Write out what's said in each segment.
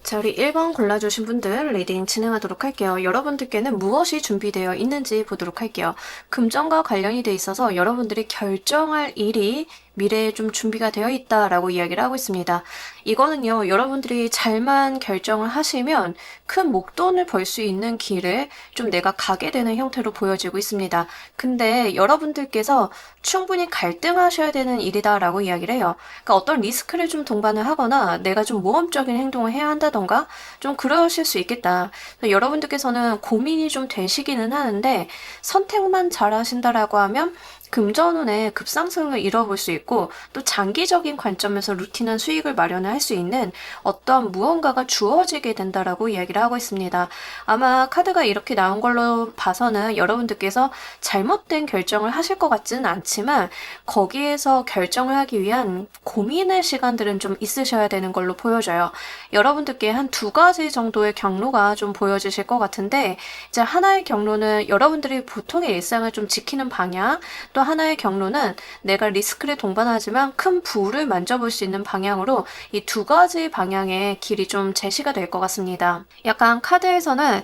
자, 우리 1번 골라주신 분들 리딩 진행하도록 할게요. 여러분들께는 무엇이 준비되어 있는지 보도록 할게요. 금전과 관련이 돼 있어서 여러분들이 결정할 일이 미래에 좀 준비가 되어 있다라고 이야기를 하고 있습니다. 이거는요, 여러분들이 잘만 결정을 하시면 큰 목돈을 벌 수 있는 길을 좀 내가 가게 되는 형태로 보여지고 있습니다. 근데 여러분들께서 충분히 갈등하셔야 되는 일이다라고 이야기를 해요. 그러니까 어떤 리스크를 좀 동반을 하거나 내가 좀 모험적인 행동을 해야 한다던가 좀 그러실 수 있겠다. 여러분들께서는 고민이 좀 되시기는 하는데 선택만 잘 하신다라고 하면 금전운의 급상승을 이뤄볼 수 있고 또 장기적인 관점에서 루틴한 수익을 마련을 할 수 있는 어떤 무언가가 주어지게 된다라고 이야기를 하고 있습니다. 아마 카드가 이렇게 나온 걸로 봐서는 여러분들께서 잘못된 결정을 하실 것 같지는 않지만 거기에서 결정을 하기 위한 고민의 시간들은 좀 있으셔야 되는 걸로 보여져요. 여러분들께 한 두 가지 정도의 경로가 좀 보여지실 것 같은데 이제 하나의 경로는 여러분들이 보통의 일상을 좀 지키는 방향, 또 하나의 경로는 내가 리스크를 동반하지만 큰 부를 만져볼 수 있는 방향으로 이 두 가지 방향의 길이 좀 제시가 될 것 같습니다. 약간 카드에서는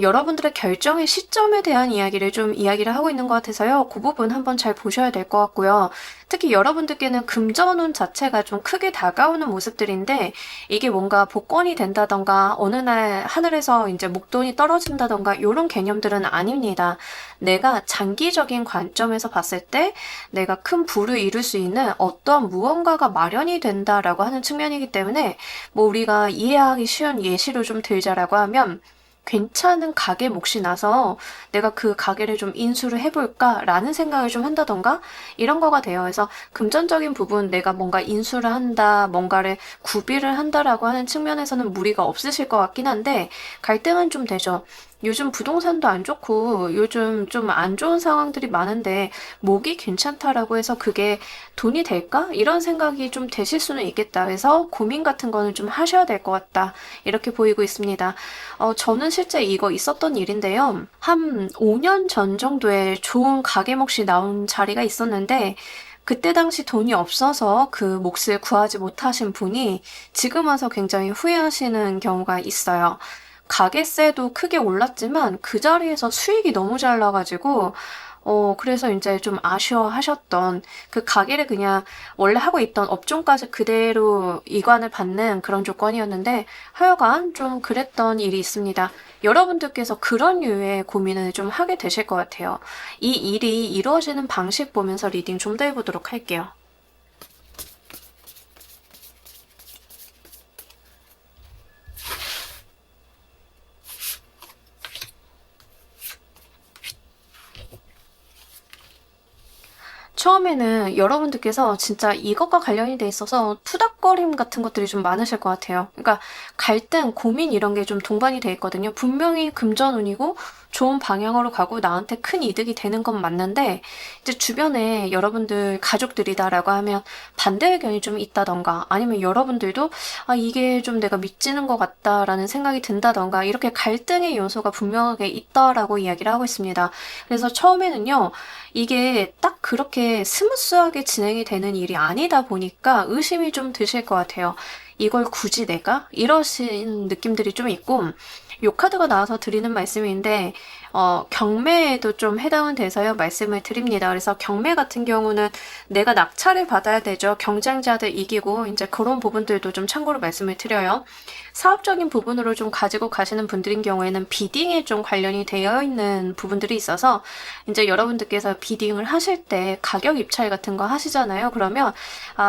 여러분들의 결정의 시점에 대한 이야기를 좀 이야기를 하고 있는 것 같아서요. 그 부분 한번 잘 보셔야 될 것 같고요. 특히 여러분들께는 금전운 자체가 좀 크게 다가오는 모습들인데 이게 뭔가 복권이 된다던가 어느 날 하늘에서 이제 목돈이 떨어진다던가 이런 개념들은 아닙니다. 내가 장기적인 관점에서 봤을 때 내가 큰 부를 이룰 수 있는 어떤 무언가가 마련이 된다라고 하는 측면이기 때문에 뭐 우리가 이해하기 쉬운 예시로 좀 들자라고 하면 괜찮은 가게 몫이 나서 내가 그 가게를 좀 인수를 해볼까라는 생각을 좀 한다던가 이런 거가 돼요. 그래서 금전적인 부분 내가 뭔가 인수를 한다, 뭔가를 구비를 한다라고 하는 측면에서는 무리가 없으실 것 같긴 한데 갈등은 좀 되죠. 요즘 부동산도 안 좋고 요즘 좀 안 좋은 상황들이 많은데 목이 괜찮다라고 해서 그게 돈이 될까? 이런 생각이 좀 되실 수는 있겠다. 그래서 고민 같은 거는 좀 하셔야 될 것 같다. 이렇게 보이고 있습니다. 저는 실제 이거 있었던 일인데요. 한 5년 전 정도에 좋은 가게 몫이 나온 자리가 있었는데 그때 당시 돈이 없어서 그 몫을 구하지 못하신 분이 지금 와서 굉장히 후회하시는 경우가 있어요. 가게세도 크게 올랐지만 그 자리에서 수익이 너무 잘 나가지고 그래서 이제 좀 아쉬워하셨던 그 가게를 그냥 원래 하고 있던 업종까지 그대로 이관을 받는 그런 조건이었는데 하여간 좀 그랬던 일이 있습니다. 여러분들께서 그런 류의 고민을 좀 하게 되실 것 같아요. 이 일이 이루어지는 방식 보면서 리딩 좀 더 해보도록 할게요. 처음에는 여러분들께서 진짜 이것과 관련이 돼 있어서 투닥거림 같은 것들이 좀 많으실 것 같아요. 그러니까 갈등, 고민 이런 게 좀 동반이 돼 있거든요. 분명히 금전운이고 좋은 방향으로 가고 나한테 큰 이득이 되는 건 맞는데 이제 주변에 여러분들 가족들이다라고 하면 반대 의견이 좀 있다던가 아니면 여러분들도 이게 좀 내가 미치는 것 같다라는 생각이 든다던가 이렇게 갈등의 요소가 분명하게 있다라고 이야기를 하고 있습니다. 그래서 처음에는요. 이게 딱 그렇게 스무스하게 진행이 되는 일이 아니다 보니까 의심이 좀 드실 것 같아요. 이걸 굳이 내가? 이러신 느낌들이 좀 있고 요 카드가 나와서 드리는 말씀인데 경매에도 좀 해당은 돼서요 말씀을 드립니다. 그래서 경매 같은 경우는 내가 낙찰을 받아야 되죠. 경쟁자들 이기고 이제 그런 부분들도 좀 참고로 말씀을 드려요. 사업적인 부분으로 좀 가지고 가시는 분들인 경우에는 비딩에 좀 관련이 되어 있는 부분들이 있어서 이제 여러분들께서 비딩을 하실 때 가격 입찰 같은 거 하시잖아요. 그러면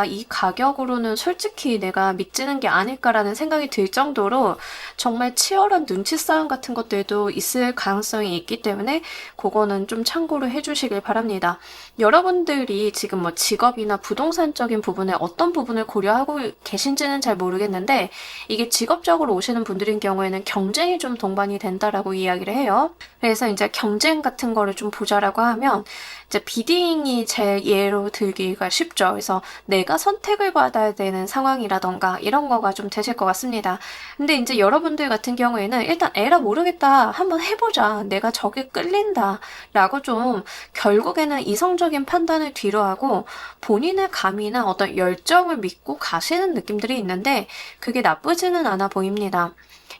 이 가격으로는 솔직히 내가 믿지는 게 아닐까라는 생각이 들 정도로 정말 치열한 눈치 싸움 같은 것들도 있을 가능성이 있기 때문에 그거는 좀 참고로 해주시길 바랍니다. 여러분들이 지금 뭐 직업이나 부동산적인 부분에 어떤 부분을 고려하고 계신지는 잘 모르겠는데 이게 직업적으로 오시는 분들인 경우에는 경쟁이 좀 동반이 된다라고 이야기를 해요. 그래서 이제 경쟁 같은 거를 좀 보자라고 하면 이제 비딩이 제 예로 들기가 쉽죠. 그래서 내가 선택을 받아야 되는 상황이라던가 이런 거가 좀 되실 것 같습니다. 근데 이제 여러분들 같은 경우에는 일단 에라 모르겠다. 한번 해보자. 내가 저게 끌린다. 라고 좀 결국에는 이성적인 판단을 뒤로하고 본인의 감이나 어떤 열정을 믿고 가시는 느낌들이 있는데 그게 나쁘지는 않아 보입니다.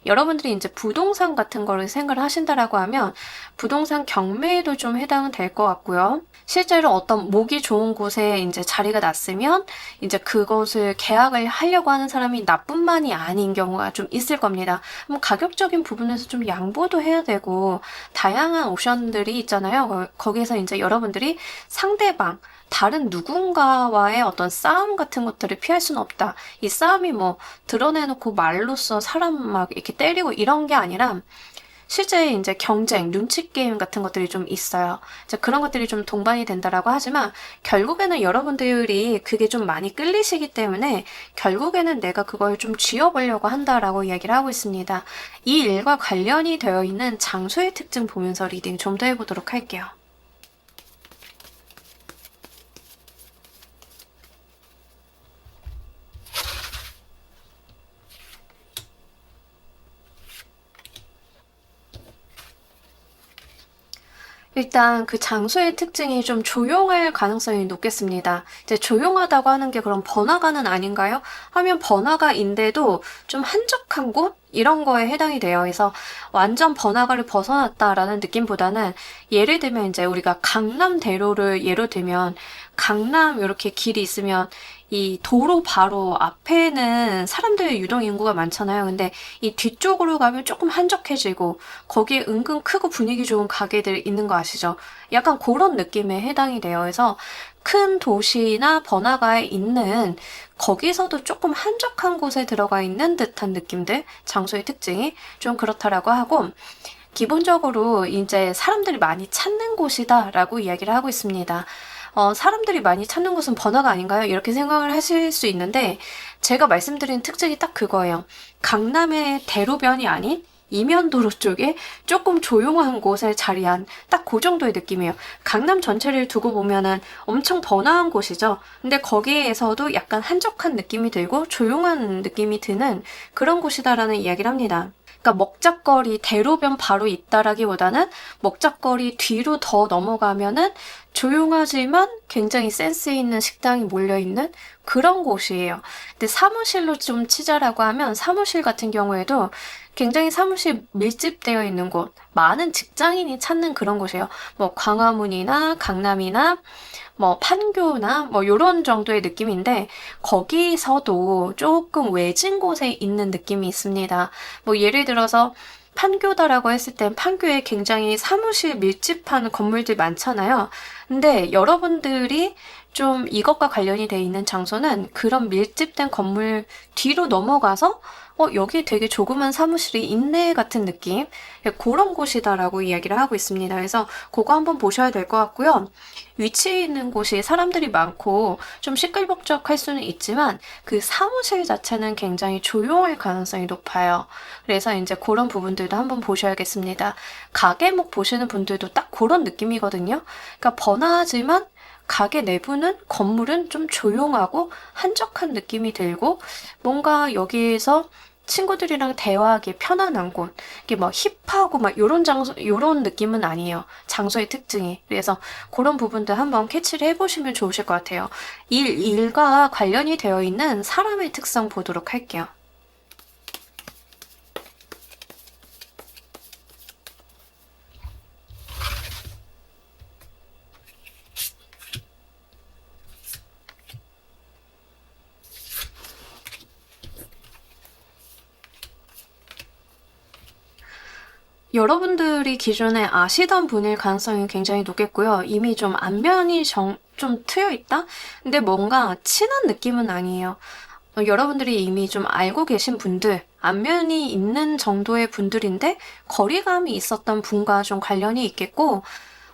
여러분들이 이제 부동산 같은 거를 생각을 하신다라고 하면 부동산 경매에도 좀 해당은 될 것 같고요. 실제로 어떤 목이 좋은 곳에 이제 자리가 났으면 이제 그것을 계약을 하려고 하는 사람이 나뿐만이 아닌 경우가 좀 있을 겁니다. 가격적인 부분에서 좀 양보도 해야 되고 다양한 옵션들이 있잖아요. 거기에서 이제 여러분들이 상대방 다른 누군가와의 어떤 싸움 같은 것들을 피할 수는 없다. 이 싸움이 뭐 드러내놓고 말로써 사람 막 이렇게 때리고 이런 게 아니라 실제 이제 경쟁, 눈치 게임 같은 것들이 좀 있어요. 이제 그런 것들이 좀 동반이 된다라고 하지만 결국에는 여러분들이 그게 좀 많이 끌리시기 때문에 결국에는 내가 그걸 좀 쥐어보려고 한다라고 이야기를 하고 있습니다. 이 일과 관련이 되어 있는 장소의 특징 보면서 리딩 좀 더 해보도록 할게요. 일단 그 장소의 특징이 좀 조용할 가능성이 높겠습니다. 이제 조용하다고 하는 게 그럼 번화가는 아닌가요? 하면 번화가인데도 좀 한적한 곳? 이런 거에 해당이 돼요. 그래서 완전 번화가를 벗어났다라는 느낌보다는 예를 들면 이제 우리가 강남대로를 예로 들면 강남 이렇게 길이 있으면 이 도로 바로 앞에는 사람들의 유동 인구가 많잖아요. 근데 이 뒤쪽으로 가면 조금 한적해지고 거기에 은근 크고 분위기 좋은 가게들 있는 거 아시죠? 약간 그런 느낌에 해당이 돼요. 그래서 큰 도시나 번화가에 있는 거기서도 조금 한적한 곳에 들어가 있는 듯한 느낌들, 장소의 특징이 좀 그렇다라고 하고 기본적으로 이제 사람들이 많이 찾는 곳이다라고 이야기를 하고 있습니다. 사람들이 많이 찾는 곳은 번화가 아닌가요? 이렇게 생각을 하실 수 있는데 제가 말씀드린 특징이 딱 그거예요. 강남의 대로변이 아닌 이면도로 쪽에 조금 조용한 곳에 자리한 딱 그 정도의 느낌이에요. 강남 전체를 두고 보면은 엄청 번화한 곳이죠. 근데 거기에서도 약간 한적한 느낌이 들고 조용한 느낌이 드는 그런 곳이다라는 이야기를 합니다. 그러니까 먹자거리 대로변 바로 있다라기보다는 먹자거리 뒤로 더 넘어가면은 조용하지만 굉장히 센스 있는 식당이 몰려있는 그런 곳이에요. 근데 사무실로 좀 치자라고 하면 사무실 같은 경우에도 굉장히 사무실 밀집되어 있는 곳, 많은 직장인이 찾는 그런 곳이에요. 뭐 광화문이나 강남이나 뭐 판교나 뭐 요런 정도의 느낌인데 거기서도 조금 외진 곳에 있는 느낌이 있습니다. 뭐 예를 들어서 판교다라고 했을 땐 판교에 굉장히 사무실 밀집한 건물들 많잖아요. 근데 여러분들이 좀 이것과 관련이 돼 있는 장소는 그런 밀집된 건물 뒤로 넘어가서 여기 되게 조그만 사무실이 있네 같은 느낌 그런 곳이다라고 이야기를 하고 있습니다. 그래서 그거 한번 보셔야 될 것 같고요. 위치에 있는 곳이 사람들이 많고 좀 시끌벅적할 수는 있지만 그 사무실 자체는 굉장히 조용할 가능성이 높아요. 그래서 이제 그런 부분들도 한번 보셔야겠습니다. 가게목 보시는 분들도 딱 그런 느낌이거든요. 그러니까 번화하지만 가게 내부는 건물은 좀 조용하고 한적한 느낌이 들고 뭔가 여기에서 친구들이랑 대화하기 편안한 곳, 이게 뭐 힙하고 막 요런 장소, 요런 느낌은 아니에요. 장소의 특징이. 그래서 그런 부분들 한번 캐치를 해보시면 좋으실 것 같아요. 일과 관련이 되어 있는 사람의 특성 보도록 할게요. 여러분들이 기존에 아시던 분일 가능성이 굉장히 높겠고요. 이미 좀 안면이 좀 트여 있다? 근데 뭔가 친한 느낌은 아니에요. 여러분들이 이미 좀 알고 계신 분들, 안면이 있는 정도의 분들인데 거리감이 있었던 분과 좀 관련이 있겠고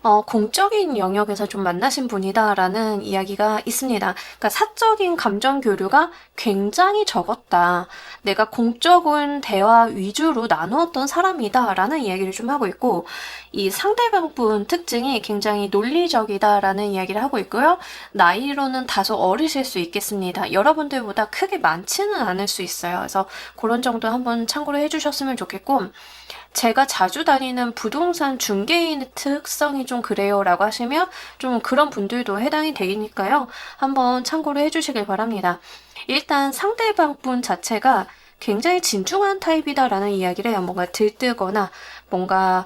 공적인 영역에서 좀 만나신 분이다라는 이야기가 있습니다. 그러니까 사적인 감정 교류가 굉장히 적었다. 내가 공적인 대화 위주로 나누었던 사람이다라는 이야기를 좀 하고 있고, 이 상대방분 특징이 굉장히 논리적이다라는 이야기를 하고 있고요. 나이로는 다소 어리실 수 있겠습니다. 여러분들보다 크게 많지는 않을 수 있어요. 그래서 그런 정도 한번 참고를 해주셨으면 좋겠고, 제가 자주 다니는 부동산 중개인의 특성이 좀 그래요 라고 하시면 좀 그런 분들도 해당이 되니까요. 한번 참고를 해주시길 바랍니다. 일단 상대방 분 자체가 굉장히 진중한 타입이다라는 이야기를 해요. 뭔가 들뜨거나 뭔가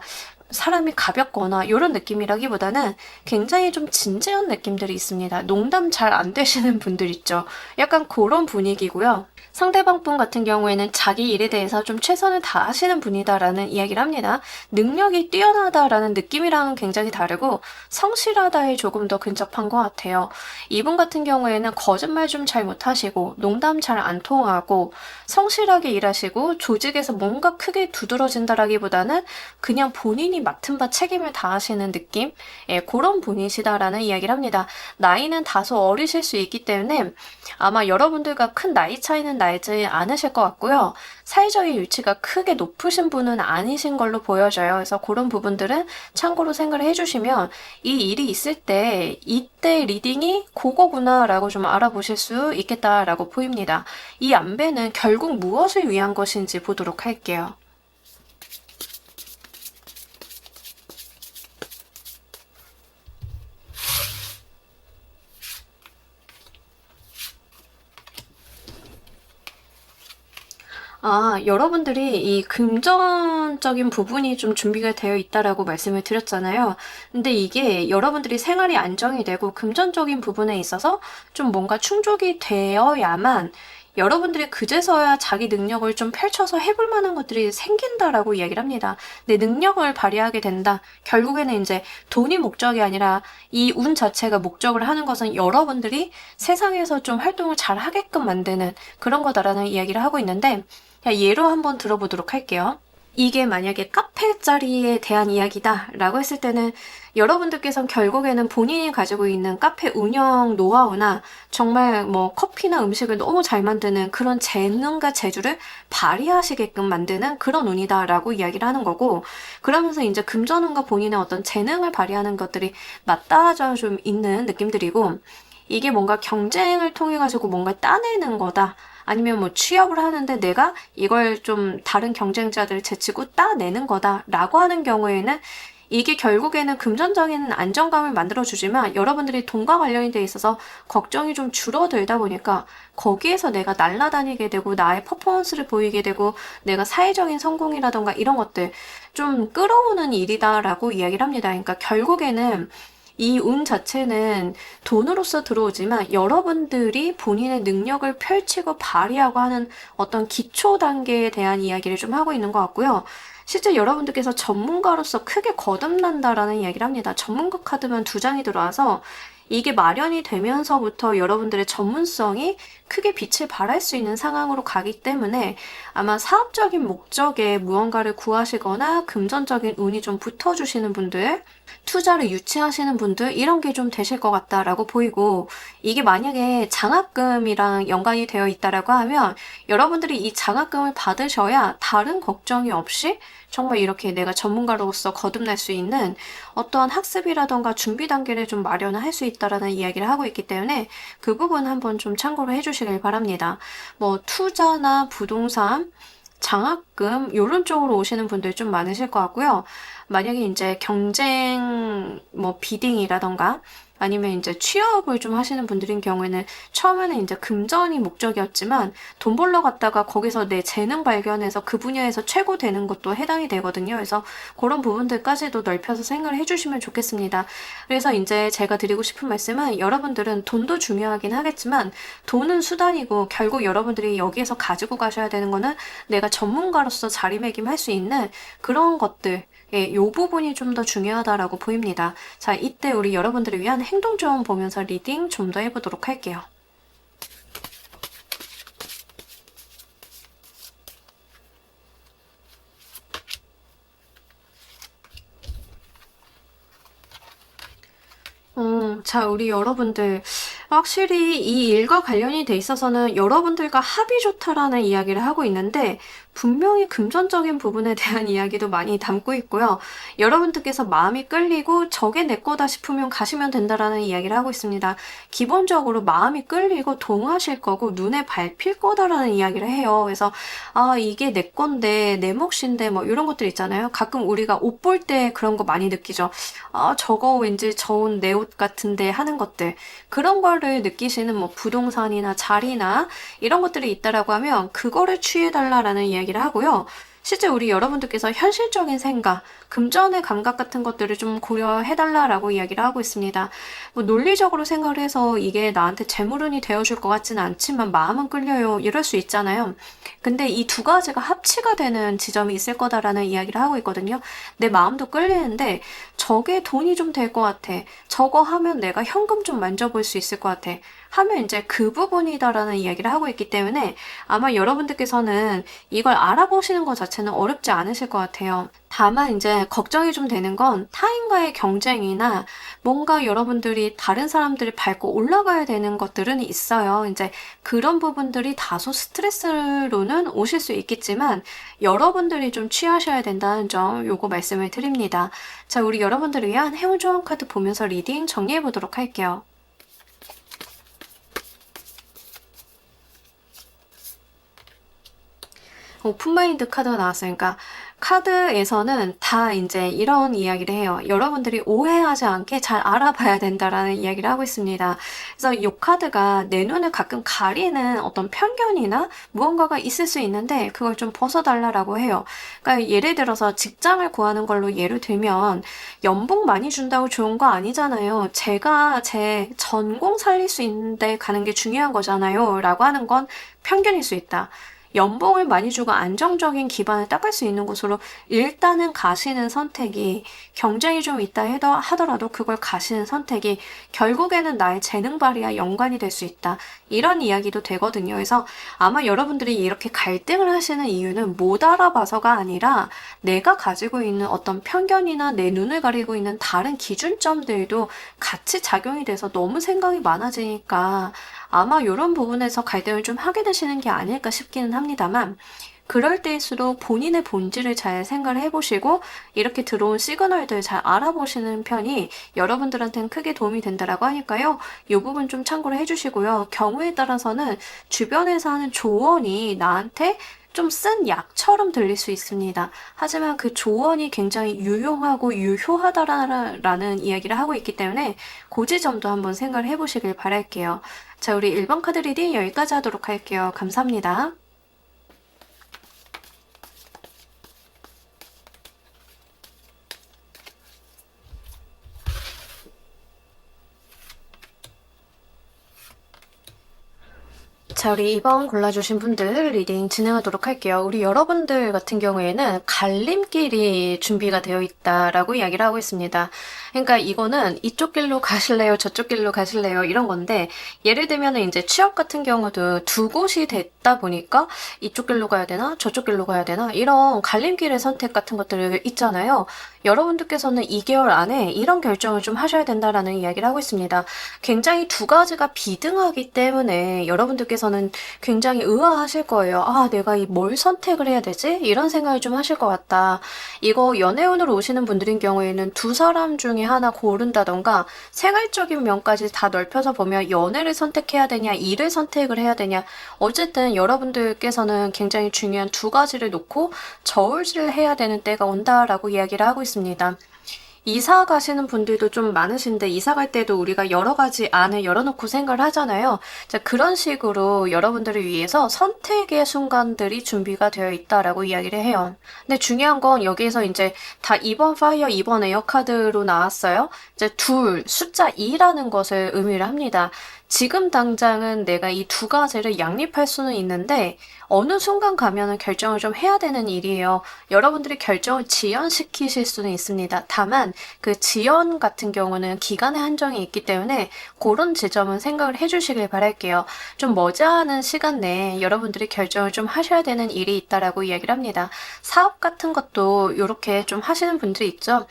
사람이 가볍거나 이런 느낌이라기보다는 굉장히 좀 진지한 느낌들이 있습니다. 농담 잘 안 되시는 분들 있죠. 약간 그런 분위기고요. 상대방 분 같은 경우에는 자기 일에 대해서 좀 최선을 다하시는 분이다라는 이야기를 합니다. 능력이 뛰어나다라는 느낌이랑은 굉장히 다르고 성실하다에 조금 더 근접한 것 같아요. 이분 같은 경우에는 거짓말 좀 잘 못하시고 농담 잘 안 통하고 성실하게 일하시고 조직에서 뭔가 크게 두드러진다라기보다는 그냥 본인이 맡은 바 책임을 다하시는 느낌? 예, 그런 분이시다라는 이야기를 합니다. 나이는 다소 어리실 수 있기 때문에 아마 여러분들과 큰 나이 차이는 나지 않으실 것 같고요. 사회적인 위치가 크게 높으신 분은 아니신 걸로 보여져요. 그래서 그런 부분들은 참고로 생각을 해주시면 이 일이 있을 때 이때 리딩이 그거구나 라고 좀 알아보실 수 있겠다라고 보입니다. 이 안배는 결국 무엇을 위한 것인지 보도록 할게요. 여러분들이 이 금전적인 부분이 좀 준비가 되어 있다라고 말씀을 드렸잖아요. 근데 이게 여러분들이 생활이 안정이 되고 금전적인 부분에 있어서 좀 뭔가 충족이 되어야만 여러분들이 그제서야 자기 능력을 좀 펼쳐서 해볼 만한 것들이 생긴다라고 이야기를 합니다. 내 능력을 발휘하게 된다. 결국에는 이제 돈이 목적이 아니라 이 운 자체가 목적을 하는 것은 여러분들이 세상에서 좀 활동을 잘 하게끔 만드는 그런 거다라는 이야기를 하고 있는데, 예로 한번 들어보도록 할게요. 이게 만약에 카페 자리에 대한 이야기다 라고 했을 때는 여러분들께서는 결국에는 본인이 가지고 있는 카페 운영 노하우나 정말 뭐 커피나 음식을 너무 잘 만드는 그런 재능과 재주를 발휘하시게끔 만드는 그런 운이다 라고 이야기를 하는 거고, 그러면서 이제 금전운과 본인의 어떤 재능을 발휘하는 것들이 맞닿아져 좀 있는 느낌들이고, 이게 뭔가 경쟁을 통해 가지고 뭔가 따내는 거다. 아니면 뭐 취업을 하는데 내가 이걸 좀 다른 경쟁자들을 제치고 따내는 거다라고 하는 경우에는 이게 결국에는 금전적인 안정감을 만들어주지만 여러분들이 돈과 관련이 돼 있어서 걱정이 좀 줄어들다 보니까 거기에서 내가 날아다니게 되고 나의 퍼포먼스를 보이게 되고 내가 사회적인 성공이라던가 이런 것들 좀 끌어오는 일이다라고 이야기를 합니다. 그러니까 결국에는 이 운 자체는 돈으로서 들어오지만 여러분들이 본인의 능력을 펼치고 발휘하고 하는 어떤 기초 단계에 대한 이야기를 좀 하고 있는 것 같고요. 실제 여러분들께서 전문가로서 크게 거듭난다라는 이야기를 합니다. 전문가 카드만 2장이 들어와서 이게 마련이 되면서부터 여러분들의 전문성이 크게 빛을 발할 수 있는 상황으로 가기 때문에 아마 사업적인 목적에 무언가를 구하시거나 금전적인 운이 좀 붙어주시는 분들, 투자를 유치하시는 분들 이런 게 좀 되실 것 같다라고 보이고, 이게 만약에 장학금이랑 연관이 되어 있다라고 하면 여러분들이 이 장학금을 받으셔야 다른 걱정이 없이 정말 이렇게 내가 전문가로서 거듭날 수 있는 어떠한 학습이라던가 준비 단계를 좀 마련을 할 수 있다라는 이야기를 하고 있기 때문에 그 부분 한번 좀 참고를 해주시길 바랍니다. 뭐 투자나 부동산, 장학금 이런 쪽으로 오시는 분들 좀 많으실 것 같고요. 만약에 이제 경쟁 뭐 비딩이라던가 아니면 이제 취업을 좀 하시는 분들인 경우에는 처음에는 이제 금전이 목적이었지만 돈 벌러 갔다가 거기서 내 재능 발견해서 그 분야에서 최고 되는 것도 해당이 되거든요. 그래서 그런 부분들까지도 넓혀서 생각을 해주시면 좋겠습니다. 그래서 이제 제가 드리고 싶은 말씀은 여러분들은 돈도 중요하긴 하겠지만 돈은 수단이고 결국 여러분들이 여기에서 가지고 가셔야 되는 거는 내가 전문가로서 자리매김할 수 있는 그런 것들, 이 부분이 좀 더 중요하다라고 보입니다. 자, 이때 우리 여러분들을 위한 행동 조언 보면서 리딩 좀 더 해보도록 할게요. 자, 우리 여러분들, 확실히 이 일과 관련이 돼 있어서는 여러분들과 합이 좋다라는 이야기를 하고 있는데, 분명히 금전적인 부분에 대한 이야기도 많이 담고 있고요. 여러분들께서 마음이 끌리고 저게 내 거다 싶으면 가시면 된다라는 이야기를 하고 있습니다. 기본적으로 마음이 끌리고 동하실 거고 눈에 밟힐 거다라는 이야기를 해요. 그래서 아, 이게 내 건데 내 몫인데 뭐 이런 것들 있잖아요. 가끔 우리가 옷 볼 때 그런 거 많이 느끼죠. 아, 저거 왠지 저 옷 내 옷 같은데 하는 것들. 그런 거를 느끼시는 뭐 부동산이나 자리나 이런 것들이 있다라고 하면 그거를 취해달라라는 이야기를 하고요. 실제 우리 여러분들께서 현실적인 생각, 금전의 감각 같은 것들을 좀 고려해달라라고 이야기를 하고 있습니다. 뭐 논리적으로 생각을 해서 이게 나한테 재물운이 되어줄 것 같지는 않지만 마음은 끌려요. 이럴 수 있잖아요. 근데 이 두 가지가 합치가 되는 지점이 있을 거다라는 이야기를 하고 있거든요. 내 마음도 끌리는데 저게 돈이 좀 될 것 같아. 저거 하면 내가 현금 좀 만져볼 수 있을 것 같아. 하면 이제 그 부분이다라는 이야기를 하고 있기 때문에 아마 여러분들께서는 이걸 알아보시는 것 자체는 어렵지 않으실 것 같아요. 다만 이제 걱정이 좀 되는 건 타인과의 경쟁이나 뭔가 여러분들이 다른 사람들을 밟고 올라가야 되는 것들은 있어요. 이제 그런 부분들이 다소 스트레스로는 오실 수 있겠지만 여러분들이 좀 취하셔야 된다는 점 요거 말씀을 드립니다. 자, 우리 여러분들을 위한 행운 조언 카드 보면서 리딩 정리해 보도록 할게요. 오픈마인드 카드가 나왔으니까 카드에서는 다 이제 이런 이야기를 해요. 여러분들이 오해하지 않게 잘 알아봐야 된다라는 이야기를 하고 있습니다. 그래서 이 카드가 내 눈을 가끔 가리는 어떤 편견이나 무언가가 있을 수 있는데 그걸 좀 벗어달라고 해요. 그러니까 예를 들어서 직장을 구하는 걸로 예를 들면 연봉 많이 준다고 좋은 거 아니잖아요. 제가 제 전공 살릴 수 있는데 가는 게 중요한 거잖아요. 라고 하는 건 편견일 수 있다. 연봉을 많이 주고 안정적인 기반을 닦을 수 있는 곳으로 일단은 가시는 선택이 경쟁이 좀 있다 하더라도 그걸 가시는 선택이 결국에는 나의 재능 발휘와 연관이 될 수 있다. 이런 이야기도 되거든요. 그래서 아마 여러분들이 이렇게 갈등을 하시는 이유는 못 알아봐서가 아니라 내가 가지고 있는 어떤 편견이나 내 눈을 가리고 있는 다른 기준점들도 같이 작용이 돼서 너무 생각이 많아지니까 아마 이런 부분에서 갈등을 좀 하게 되시는 게 아닐까 싶기는 합니다만 그럴 때일수록 본인의 본질을 잘 생각을 해보시고 이렇게 들어온 시그널들 잘 알아보시는 편이 여러분들한테는 크게 도움이 된다라고 하니까요. 이 부분 좀 참고를 해주시고요. 경우에 따라서는 주변에서 하는 조언이 나한테 좀 쓴 약처럼 들릴 수 있습니다. 하지만 그 조언이 굉장히 유용하고 유효하다라는 이야기를 하고 있기 때문에 그 지점도 한번 생각을 해보시길 바랄게요. 자, 우리 1번 카드 리딩 여기까지 하도록 할게요. 감사합니다. 자, 우리 2번 골라주신 분들 리딩 진행하도록 할게요. 우리 여러분들 같은 경우에는 갈림길이 준비가 되어 있다라고 이야기를 하고 있습니다. 그러니까 이거는 이쪽 길로 가실래요? 저쪽 길로 가실래요? 이런 건데 예를 들면 이제 취업 같은 경우도 두 곳이 됐다 보니까 이쪽 길로 가야 되나? 저쪽 길로 가야 되나? 이런 갈림길의 선택 같은 것들 있잖아요. 여러분들께서는 2개월 안에 이런 결정을 좀 하셔야 된다라는 이야기를 하고 있습니다. 굉장히 두 가지가 비등하기 때문에 여러분들께서는 굉장히 의아하실 거예요. 아, 내가 뭘 선택을 해야 되지? 이런 생각을 좀 하실 것 같다. 이거 연애운으로 오시는 분들인 경우에는 두 사람 중에 하나 고른다던가 생활적인 면까지 다 넓혀서 보면 연애를 선택해야 되냐, 일을 선택을 해야 되냐. 어쨌든 여러분들께서는 굉장히 중요한 두 가지를 놓고 저울질을 해야 되는 때가 온다라고 이야기를 하고 있습니다. 이사 가시는 분들도 좀 많으신데 이사 갈 때도 우리가 여러 가지 안을 열어놓고 생각을 하잖아요. 자, 그런 식으로 여러분들을 위해서 선택의 순간들이 준비가 되어 있다라고 이야기를 해요. 근데 중요한 건 여기에서 이제 다 2번 파이어, 2번 에어 카드로 나왔어요. 이제 숫자 2라는 것을 의미를 합니다. 지금 당장은 내가 이 두 가지를 양립할 수는 있는데 어느 순간 가면은 결정을 좀 해야 되는 일이에요. 여러분들이 결정을 지연시키실 수는 있습니다. 다만 그 지연 같은 경우는 기간의 한정이 있기 때문에 그런 지점은 생각을 해주시길 바랄게요. 좀 머지않은 시간 내에 여러분들이 결정을 좀 하셔야 되는 일이 있다라고 이야기를 합니다. 사업 같은 것도 이렇게 좀 하시는 분들이 있죠.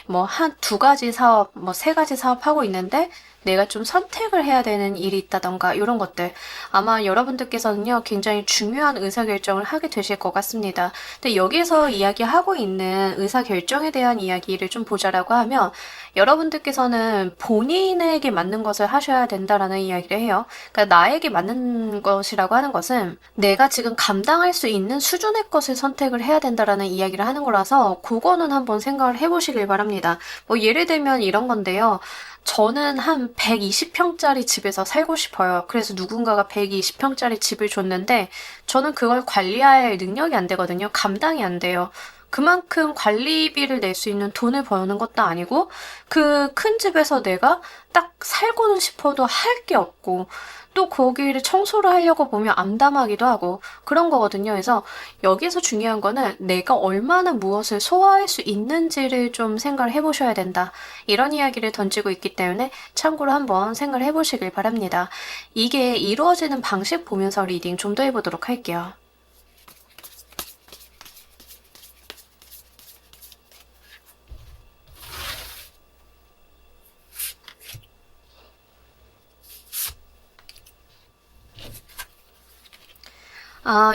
뭐 한 두 가지 사업, 뭐 세 가지 사업 하고 있는데 내가 좀 선택을 해야 되는 일이 있다던가 이런 것들 아마 여러분들께서는요 굉장히 중요한 의사결정을 하게 되실 것 같습니다. 근데 여기서 이야기하고 있는 의사결정에 대한 이야기를 좀 보자라고 하면 여러분들께서는 본인에게 맞는 것을 하셔야 된다라는 이야기를 해요. 그러니까 나에게 맞는 것이라고 하는 것은 내가 지금 감당할 수 있는 수준의 것을 선택을 해야 된다라는 이야기를 하는 거라서 그거는 한번 생각을 해보시길 바랍니다. 뭐 예를 들면 이런 건데요. 저는 한 120평짜리 집에서 살고 싶어요. 그래서 누군가가 120평짜리 집을 줬는데 저는 그걸 관리할 능력이 안 되거든요. 감당이 안 돼요. 그만큼 관리비를 낼 수 있는 돈을 버는 것도 아니고 그 큰 집에서 내가 딱 살고는 싶어도 할 게 없고 또 거기를 청소를 하려고 보면 암담하기도 하고 그런 거거든요. 그래서 여기서 중요한 거는 내가 얼마나 무엇을 소화할 수 있는지를 좀 생각을 해보셔야 된다. 이런 이야기를 던지고 있기 때문에 참고로 한번 생각을 해보시길 바랍니다. 이게 이루어지는 방식 보면서 리딩 좀 더 해보도록 할게요.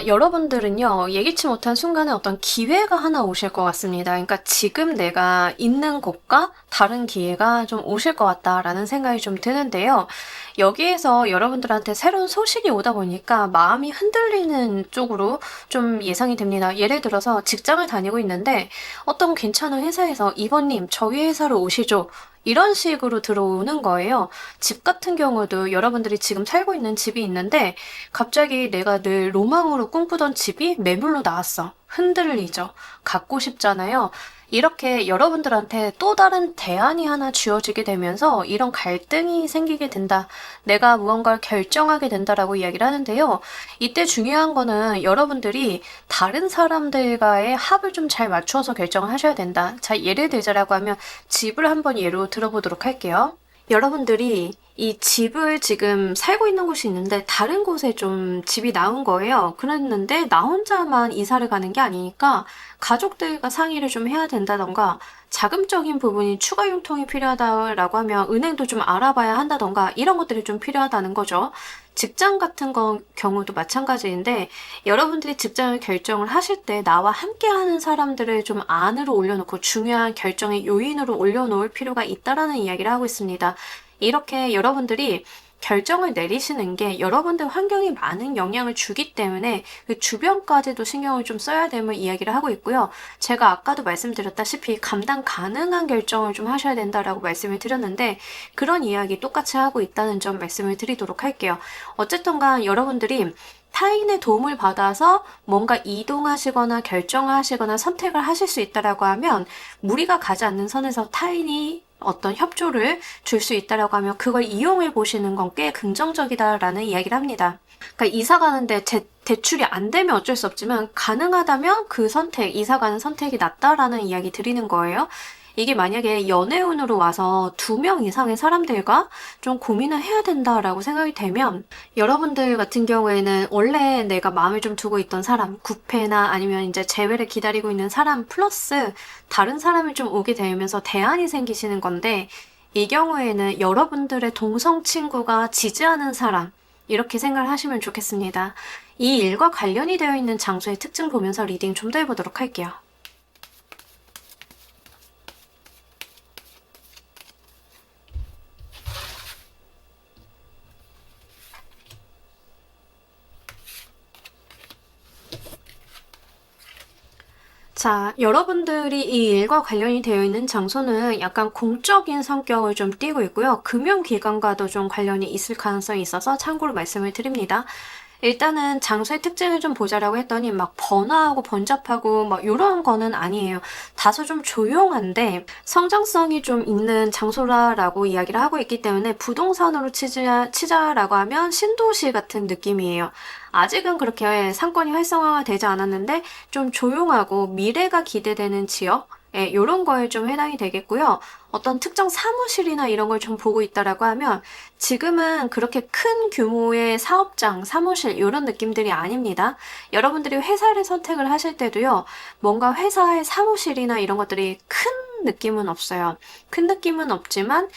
여러분들은요, 예기치 못한 순간에 어떤 기회가 하나 오실 것 같습니다. 그러니까 지금 내가 있는 곳과 다른 기회가 좀 오실 것 같다라는 생각이 좀 드는데요. 여기에서 여러분들한테 새로운 소식이 오다 보니까 마음이 흔들리는 쪽으로 좀 예상이 됩니다. 예를 들어서 직장을 다니고 있는데 어떤 괜찮은 회사에서 이번님 저희 회사로 오시죠. 이런 식으로 들어오는 거예요. 집 같은 경우도 여러분들이 지금 살고 있는 집이 있는데 갑자기 내가 늘 로망으로 꿈꾸던 집이 매물로 나왔어. 흔들리죠. 갖고 싶잖아요. 이렇게 여러분들한테 또 다른 대안이 하나 주어지게 되면서 이런 갈등이 생기게 된다. 내가 무언가를 결정하게 된다라고 이야기를 하는데요. 이때 중요한 거는 여러분들이 다른 사람들과의 합을 좀 잘 맞추어서 결정을 하셔야 된다. 자, 예를 들자라고 하면 집을 한번 예로 들어보도록 할게요. 여러분들이 이 집을 지금 살고 있는 곳이 있는데 다른 곳에 좀 집이 나온 거예요. 그랬는데 나 혼자만 이사를 가는 게 아니니까 가족들과 상의를 좀 해야 된다던가 자금적인 부분이 추가 융통이 필요하다라고 하면 은행도 좀 알아봐야 한다던가 이런 것들이 좀 필요하다는 거죠. 직장 같은 경우도 마찬가지인데 여러분들이 직장을 결정을 하실 때 나와 함께하는 사람들을 좀 안으로 올려놓고 중요한 결정의 요인으로 올려놓을 필요가 있다라는 이야기를 하고 있습니다. 이렇게 여러분들이 결정을 내리시는 게 여러분들 환경이 많은 영향을 주기 때문에 그 주변까지도 신경을 좀 써야 됨을 이야기를 하고 있고요. 제가 아까도 말씀드렸다시피 감당 가능한 결정을 좀 하셔야 된다라고 말씀을 드렸는데 그런 이야기 똑같이 하고 있다는 점 말씀을 드리도록 할게요. 어쨌든 간 여러분들이 타인의 도움을 받아서 뭔가 이동하시거나 결정하시거나 선택을 하실 수 있다라고 하면 무리가 가지 않는 선에서 타인이 어떤 협조를 줄 수 있다라고 하면 그걸 이용해 보시는 건 꽤 긍정적이다라는 이야기를 합니다. 그러니까 이사 가는데 대출이 안 되면 어쩔 수 없지만 가능하다면 그 선택, 이사 가는 선택이 낫다라는 이야기 드리는 거예요. 이게 만약에 연애운으로 와서 2명 이상의 사람들과 좀 고민을 해야 된다라고 생각이 되면 여러분들 같은 경우에는 원래 내가 마음을 좀 두고 있던 사람, 구패나 아니면 이제 재회를 기다리고 있는 사람 플러스 다른 사람이 좀 오게 되면서 대안이 생기시는 건데 이 경우에는 여러분들의 동성 친구가 지지하는 사람 이렇게 생각을 하시면 좋겠습니다. 이 일과 관련이 되어 있는 장소의 특징 보면서 리딩 좀 더 해보도록 할게요. 자, 여러분들이 이 일과 관련이 되어 있는 장소는 약간 공적인 성격을 좀 띠고 있고요. 금융기관과도 좀 관련이 있을 가능성이 있어서 참고로 말씀을 드립니다. 일단은 장소의 특징을 좀 보자라고 했더니 막 번화하고 번잡하고 막 이런 거는 아니에요. 다소 좀 조용한데 성장성이 좀 있는 장소라고 이야기를 하고 있기 때문에 부동산으로 치자라고 하면 신도시 같은 느낌이에요. 아직은 그렇게 상권이 활성화가 되지 않았는데 좀 조용하고 미래가 기대되는 지역? 예, 요런 거에 좀 해당이 되겠고요. 어떤 특정 사무실이나 이런 걸 좀 보고 있다라고 하면 지금은 그렇게 큰 규모의 사업장, 사무실 이런 느낌들이 아닙니다. 여러분들이 회사를 선택을 하실 때도요. 뭔가 회사의 사무실이나 이런 것들이 큰 느낌은 없어요. 큰 느낌은 없지만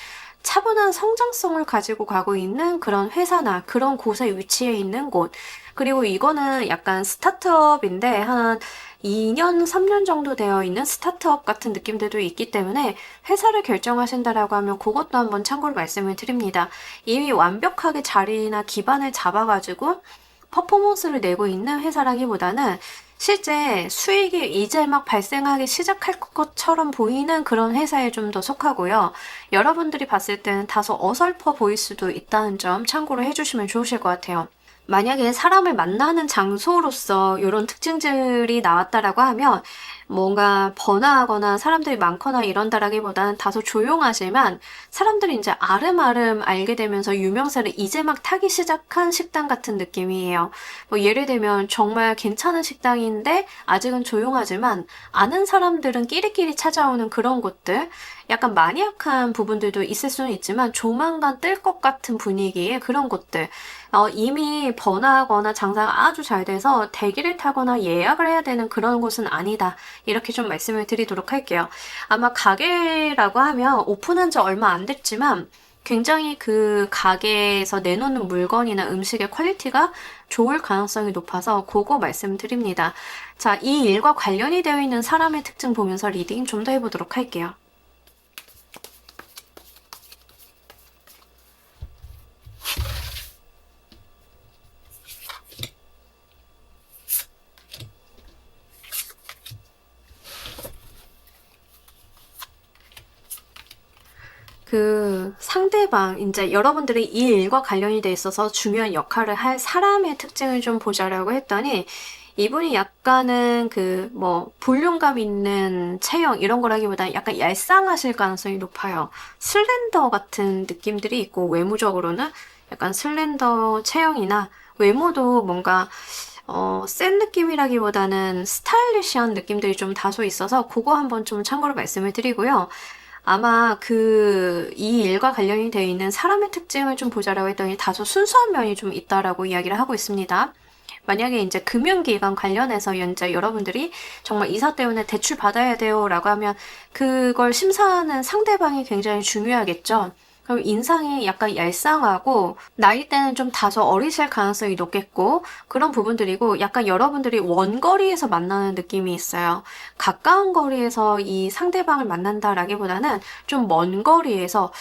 차분한 성장성을 가지고 가고 있는 그런 회사나 그런 곳에 위치해 있는 곳. 그리고 이거는 약간 스타트업인데 한 2년, 3년 정도 되어 있는 스타트업 같은 느낌들도 있기 때문에 회사를 결정하신다라고 하면 그것도 한번 참고로 말씀을 드립니다. 이미 완벽하게 자리나 기반을 잡아가지고 퍼포먼스를 내고 있는 회사라기보다는 실제 수익이 이제 막 발생하기 시작할 것처럼 보이는 그런 회사에 좀 더 속하고요. 여러분들이 봤을 때는 다소 어설퍼 보일 수도 있다는 점 참고로 해주시면 좋으실 것 같아요. 만약에 사람을 만나는 장소로서 이런 특징들이 나왔다라고 하면 뭔가 번화하거나 사람들이 많거나 이런다라기보다는 다소 조용하지만 사람들이 이제 아름아름 알게 되면서 유명세를 이제 막 타기 시작한 식당 같은 느낌이에요. 뭐 예를 들면 정말 괜찮은 식당인데 아직은 조용하지만 아는 사람들은 끼리끼리 찾아오는 그런 곳들, 약간 마니악한 부분들도 있을 수는 있지만 조만간 뜰 것 같은 분위기의 그런 곳들, 이미 번화하거나 장사가 아주 잘 돼서 대기를 타거나 예약을 해야 되는 그런 곳은 아니다. 이렇게 좀 말씀을 드리도록 할게요. 아마 가게라고 하면 오픈한 지 얼마 안 됐지만 굉장히 그 가게에서 내놓는 물건이나 음식의 퀄리티가 좋을 가능성이 높아서 그거 말씀드립니다. 자, 이 일과 관련이 되어 있는 사람의 특징 보면서 리딩 좀 더 해보도록 할게요. 그 상대방, 이제 여러분들이 이 일과 관련이 돼 있어서 중요한 역할을 할 사람의 특징을 좀 보자라고 했더니 이분이 약간은 그 뭐 볼륨감 있는 체형 이런 거라기보다 약간 얄쌍하실 가능성이 높아요. 슬렌더 같은 느낌들이 있고 외모적으로는 약간 슬렌더 체형이나 외모도 뭔가 센 느낌이라기보다는 스타일리시한 느낌들이 좀 다소 있어서 그거 한번 좀 참고로 말씀을 드리고요. 아마 이 일과 관련이 되어 있는 사람의 특징을 좀 보자라고 했더니 다소 순수한 면이 좀 있다라고 이야기를 하고 있습니다. 만약에 이제 금융기관 관련해서 이제 여러분들이 정말 이사 때문에 대출 받아야 돼요 라고 하면 그걸 심사하는 상대방이 굉장히 중요하겠죠. 그럼 인상이 약간 얄쌍하고 나이대는 좀 다소 어리실 가능성이 높겠고 그런 부분들이고 약간 여러분들이 원거리에서 만나는 느낌이 있어요. 가까운 거리에서 이 상대방을 만난다라기보다는 좀 먼 거리에서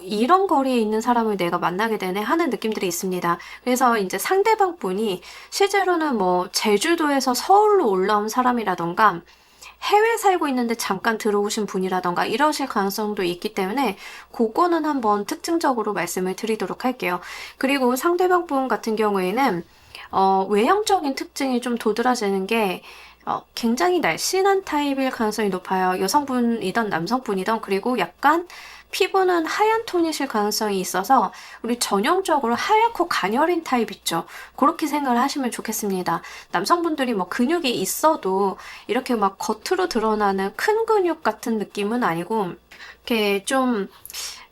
이런 거리에 있는 사람을 내가 만나게 되네 하는 느낌들이 있습니다. 그래서 이제 상대방 분이 실제로는 뭐 제주도에서 서울로 올라온 사람이라던가 해외 살고 있는데 잠깐 들어오신 분이라던가 이러실 가능성도 있기 때문에 그거는 한번 특징적으로 말씀을 드리도록 할게요. 그리고 상대방 분 같은 경우에는 외형적인 특징이 좀 도드라지는 게 굉장히 날씬한 타입일 가능성이 높아요. 여성분이든 남성분이든. 그리고 약간 피부는 하얀 톤이실 가능성이 있어서 우리 전형적으로 하얗고 가녀린 타입 있죠. 그렇게 생각을 하시면 좋겠습니다. 남성분들이 뭐 근육이 있어도 이렇게 막 겉으로 드러나는 큰 근육 같은 느낌은 아니고 이렇게 좀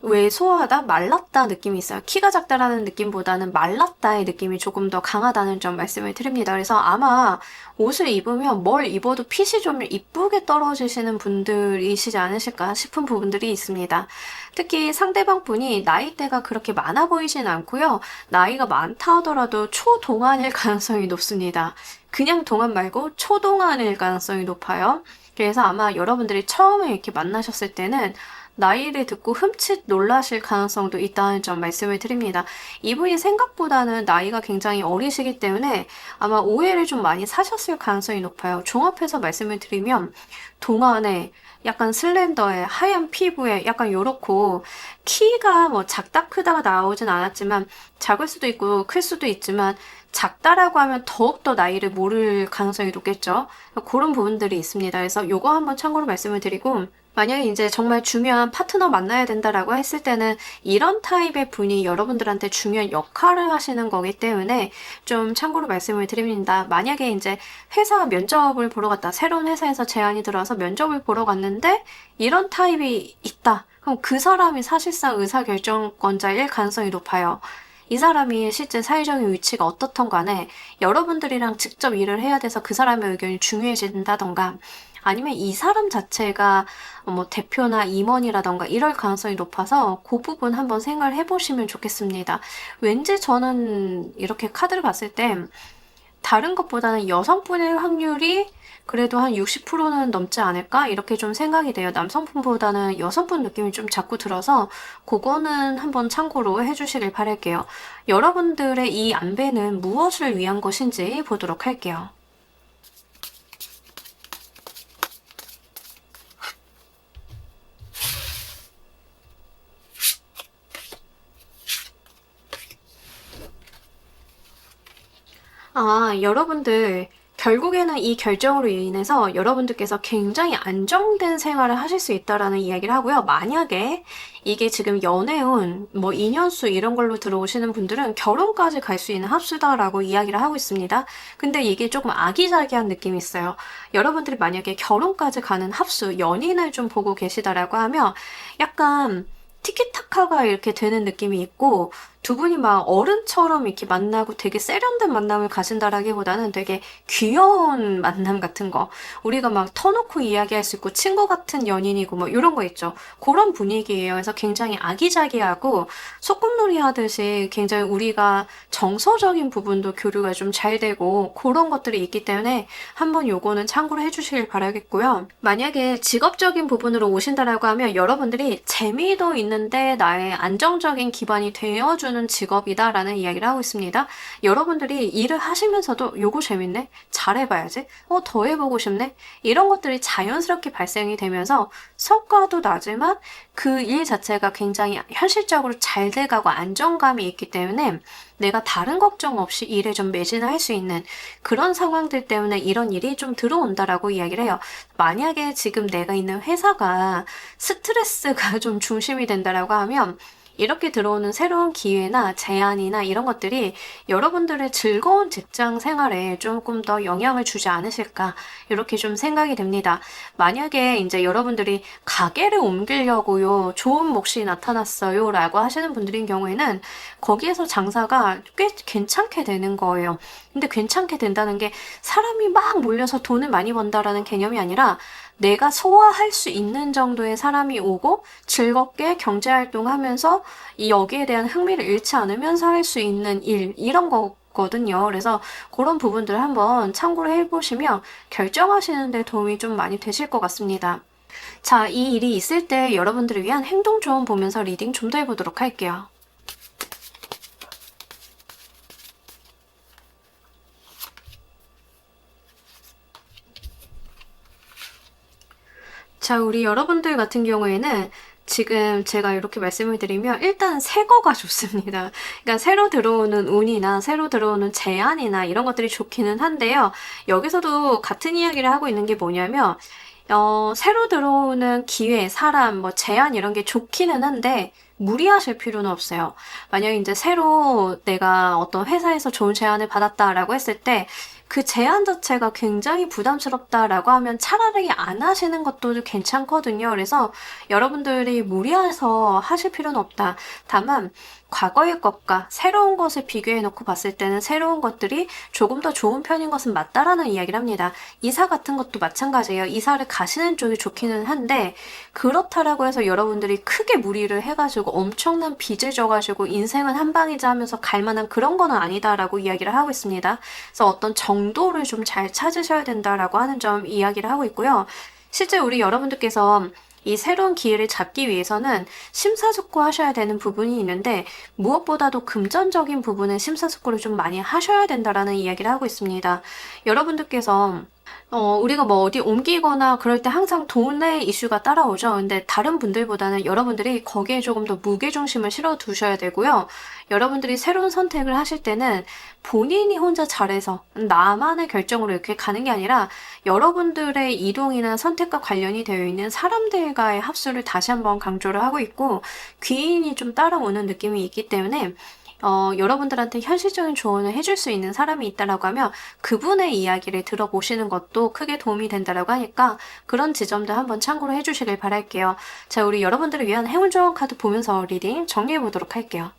왜소하다, 말랐다 느낌이 있어요. 키가 작다라는 느낌보다는 말랐다의 느낌이 조금 더 강하다는 점 말씀을 드립니다. 그래서 아마 옷을 입으면 뭘 입어도 핏이 좀 이쁘게 떨어지시는 분들이시지 않으실까 싶은 부분들이 있습니다. 특히 상대방 분이 나이대가 그렇게 많아 보이진 않고요. 나이가 많다 하더라도 초동안일 가능성이 높습니다. 그냥 동안 말고 초동안일 가능성이 높아요. 그래서 아마 여러분들이 처음에 이렇게 만나셨을 때는 나이를 듣고 흠칫 놀라실 가능성도 있다는 점 말씀을 드립니다. 이분이 생각보다는 나이가 굉장히 어리시기 때문에 아마 오해를 좀 많이 사셨을 가능성이 높아요. 종합해서 말씀을 드리면 동안에 약간 슬렌더에 하얀 피부에 약간 요렇고 키가 뭐 작다 크다가 나오진 않았지만 작을 수도 있고 클 수도 있지만 작다라고 하면 더욱더 나이를 모를 가능성이 높겠죠. 그런 부분들이 있습니다. 그래서 요거 한번 참고로 말씀을 드리고 만약에 이제 정말 중요한 파트너 만나야 된다라고 했을 때는 이런 타입의 분이 여러분들한테 중요한 역할을 하시는 거기 때문에 좀 참고로 말씀을 드립니다. 만약에 이제 회사 면접을 보러 갔다, 새로운 회사에서 제안이 들어와서 면접을 보러 갔는데 이런 타입이 있다. 그럼 그 사람이 사실상 의사결정권자일 가능성이 높아요. 이 사람이 실제 사회적인 위치가 어떻든 간에 여러분들이랑 직접 일을 해야 돼서 그 사람의 의견이 중요해진다던가 아니면 이 사람 자체가 뭐 대표나 임원이라던가 이럴 가능성이 높아서 그 부분 한번 생각을 해보시면 좋겠습니다. 왠지 저는 이렇게 카드를 봤을 때 다른 것보다는 여성분의 확률이 그래도 한 60%는 넘지 않을까? 이렇게 좀 생각이 돼요. 남성분보다는 여성분 느낌이 좀 자꾸 들어서 그거는 한번 참고로 해주시길 바랄게요. 여러분들의 이 안배는 무엇을 위한 것인지 보도록 할게요. 여러분들, 결국에는 이 결정으로 인해서 여러분들께서 굉장히 안정된 생활을 하실 수 있다라는 이야기를 하고요. 만약에 이게 지금 연애운, 뭐 인연수 이런 걸로 들어오시는 분들은 결혼까지 갈 수 있는 합수다라고 이야기를 하고 있습니다. 근데 이게 조금 아기자기한 느낌이 있어요. 여러분들이 만약에 결혼까지 가는 합수, 연인을 좀 보고 계시다라고 하면 약간 티키타카가 이렇게 되는 느낌이 있고 두 분이 막 어른처럼 이렇게 만나고 되게 세련된 만남을 가진다라기보다는 되게 귀여운 만남 같은 거. 우리가 막 터놓고 이야기할 수 있고 친구 같은 연인이고 뭐 이런 거 있죠. 그런 분위기예요. 그래서 굉장히 아기자기하고 소꿉놀이 하듯이 굉장히 우리가 정서적인 부분도 교류가 좀 잘 되고 그런 것들이 있기 때문에 한번 요거는 참고로 해주시길 바라겠고요. 만약에 직업적인 부분으로 오신다라고 하면 여러분들이 재미도 있는데 나의 안정적인 기반이 되어주는 직업이다라는 이야기를 하고 있습니다. 여러분들이 일을 하시면서도 요거 재밌네? 잘해봐야지? 더 해보고 싶네? 이런 것들이 자연스럽게 발생이 되면서 성과도 나지만 그 일 자체가 굉장히 현실적으로 잘 돼가고 안정감이 있기 때문에 내가 다른 걱정 없이 일에 좀 매진을 할 수 있는 그런 상황들 때문에 이런 일이 좀 들어온다라고 이야기를 해요. 만약에 지금 내가 있는 회사가 스트레스가 좀 중심이 된다라고 하면 이렇게 들어오는 새로운 기회나 제안이나 이런 것들이 여러분들의 즐거운 직장 생활에 조금 더 영향을 주지 않으실까 이렇게 좀 생각이 됩니다. 만약에 이제 여러분들이 가게를 옮기려고요, 좋은 몫이 나타났어요 라고 하시는 분들인 경우에는 거기에서 장사가 꽤 괜찮게 되는 거예요. 근데 괜찮게 된다는 게 사람이 막 몰려서 돈을 많이 번다라는 개념이 아니라 내가 소화할 수 있는 정도의 사람이 오고 즐겁게 경제활동하면서 이 여기에 대한 흥미를 잃지 않으면서 할 수 있는 일, 이런 거거든요. 그래서 그런 부분들 한번 참고를 해보시면 결정하시는 데 도움이 좀 많이 되실 것 같습니다. 자, 이 일이 있을 때 여러분들을 위한 행동 조언 보면서 리딩 좀 더 해보도록 할게요. 자, 우리 여러분들 같은 경우에는 지금 제가 이렇게 말씀을 드리면 일단 새 거가 좋습니다. 그러니까 새로 들어오는 운이나 새로 들어오는 제안이나 이런 것들이 좋기는 한데요. 여기서도 같은 이야기를 하고 있는 게 뭐냐면 새로 들어오는 기회, 사람, 뭐 제안 이런 게 좋기는 한데 무리하실 필요는 없어요. 만약에 이제 새로 내가 어떤 회사에서 좋은 제안을 받았다라고 했을 때 그 제안 자체가 굉장히 부담스럽다라고 하면 차라리 안 하시는 것도 괜찮거든요. 그래서 여러분들이 무리해서 하실 필요는 없다. 다만 과거의 것과 새로운 것을 비교해 놓고 봤을 때는 새로운 것들이 조금 더 좋은 편인 것은 맞다라는 이야기를 합니다. 이사 같은 것도 마찬가지예요. 이사를 가시는 쪽이 좋기는 한데 그렇다라고 해서 여러분들이 크게 무리를 해가지고 엄청난 빚을 져가지고 인생은 한 방이자 하면서 갈 만한 그런 거는 아니다라고 이야기를 하고 있습니다. 그래서 어떤 정도를 좀 잘 찾으셔야 된다라고 하는 점 이야기를 하고 있고요. 실제 우리 여러분들께서 이 새로운 기회를 잡기 위해서는 심사숙고하셔야 되는 부분이 있는데 무엇보다도 금전적인 부분은 심사숙고를 좀 많이 하셔야 된다라는 이야기를 하고 있습니다. 여러분들께서 우리가 뭐 어디 옮기거나 그럴 때 항상 돈의 이슈가 따라오죠. 근데 다른 분들보다는 여러분들이 거기에 조금 더 무게중심을 실어 두셔야 되고요. 여러분들이 새로운 선택을 하실 때는 본인이 혼자 잘해서 나만의 결정으로 이렇게 가는 게 아니라 여러분들의 이동이나 선택과 관련이 되어 있는 사람들과의 합수를 다시 한번 강조를 하고 있고 귀인이 좀 따라오는 느낌이 있기 때문에 여러분들한테 현실적인 조언을 해줄 수 있는 사람이 있다라고 하면 그분의 이야기를 들어보시는 것도 크게 도움이 된다라고 하니까 그런 지점도 한번 참고로 해주시길 바랄게요. 자, 우리 여러분들을 위한 행운 조언 카드 보면서 리딩 정리해 보도록 할게요.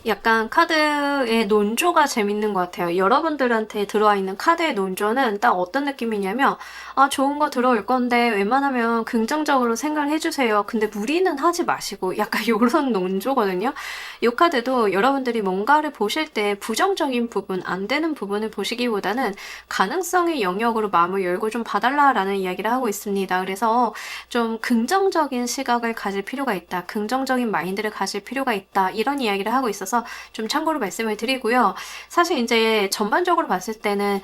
약간 카드의 논조가 재밌는 것 같아요. 여러분들한테 들어와 있는 카드의 논조는 딱 어떤 느낌이냐면, 아, 좋은 거 들어올 건데 웬만하면 긍정적으로 생각을 해주세요. 근데 무리는 하지 마시고 약간 이런 논조거든요. 이 카드도 여러분들이 뭔가를 보실 때 부정적인 부분, 안 되는 부분을 보시기보다는 가능성의 영역으로 마음을 열고 좀 봐달라라는 이야기를 하고 있습니다. 그래서 좀 긍정적인 시각을 가질 필요가 있다. 긍정적인 마인드를 가질 필요가 있다. 이런 이야기를 하고 있어서 좀 참고로 말씀을 드리고요. 사실 이제 전반적으로 봤을 때는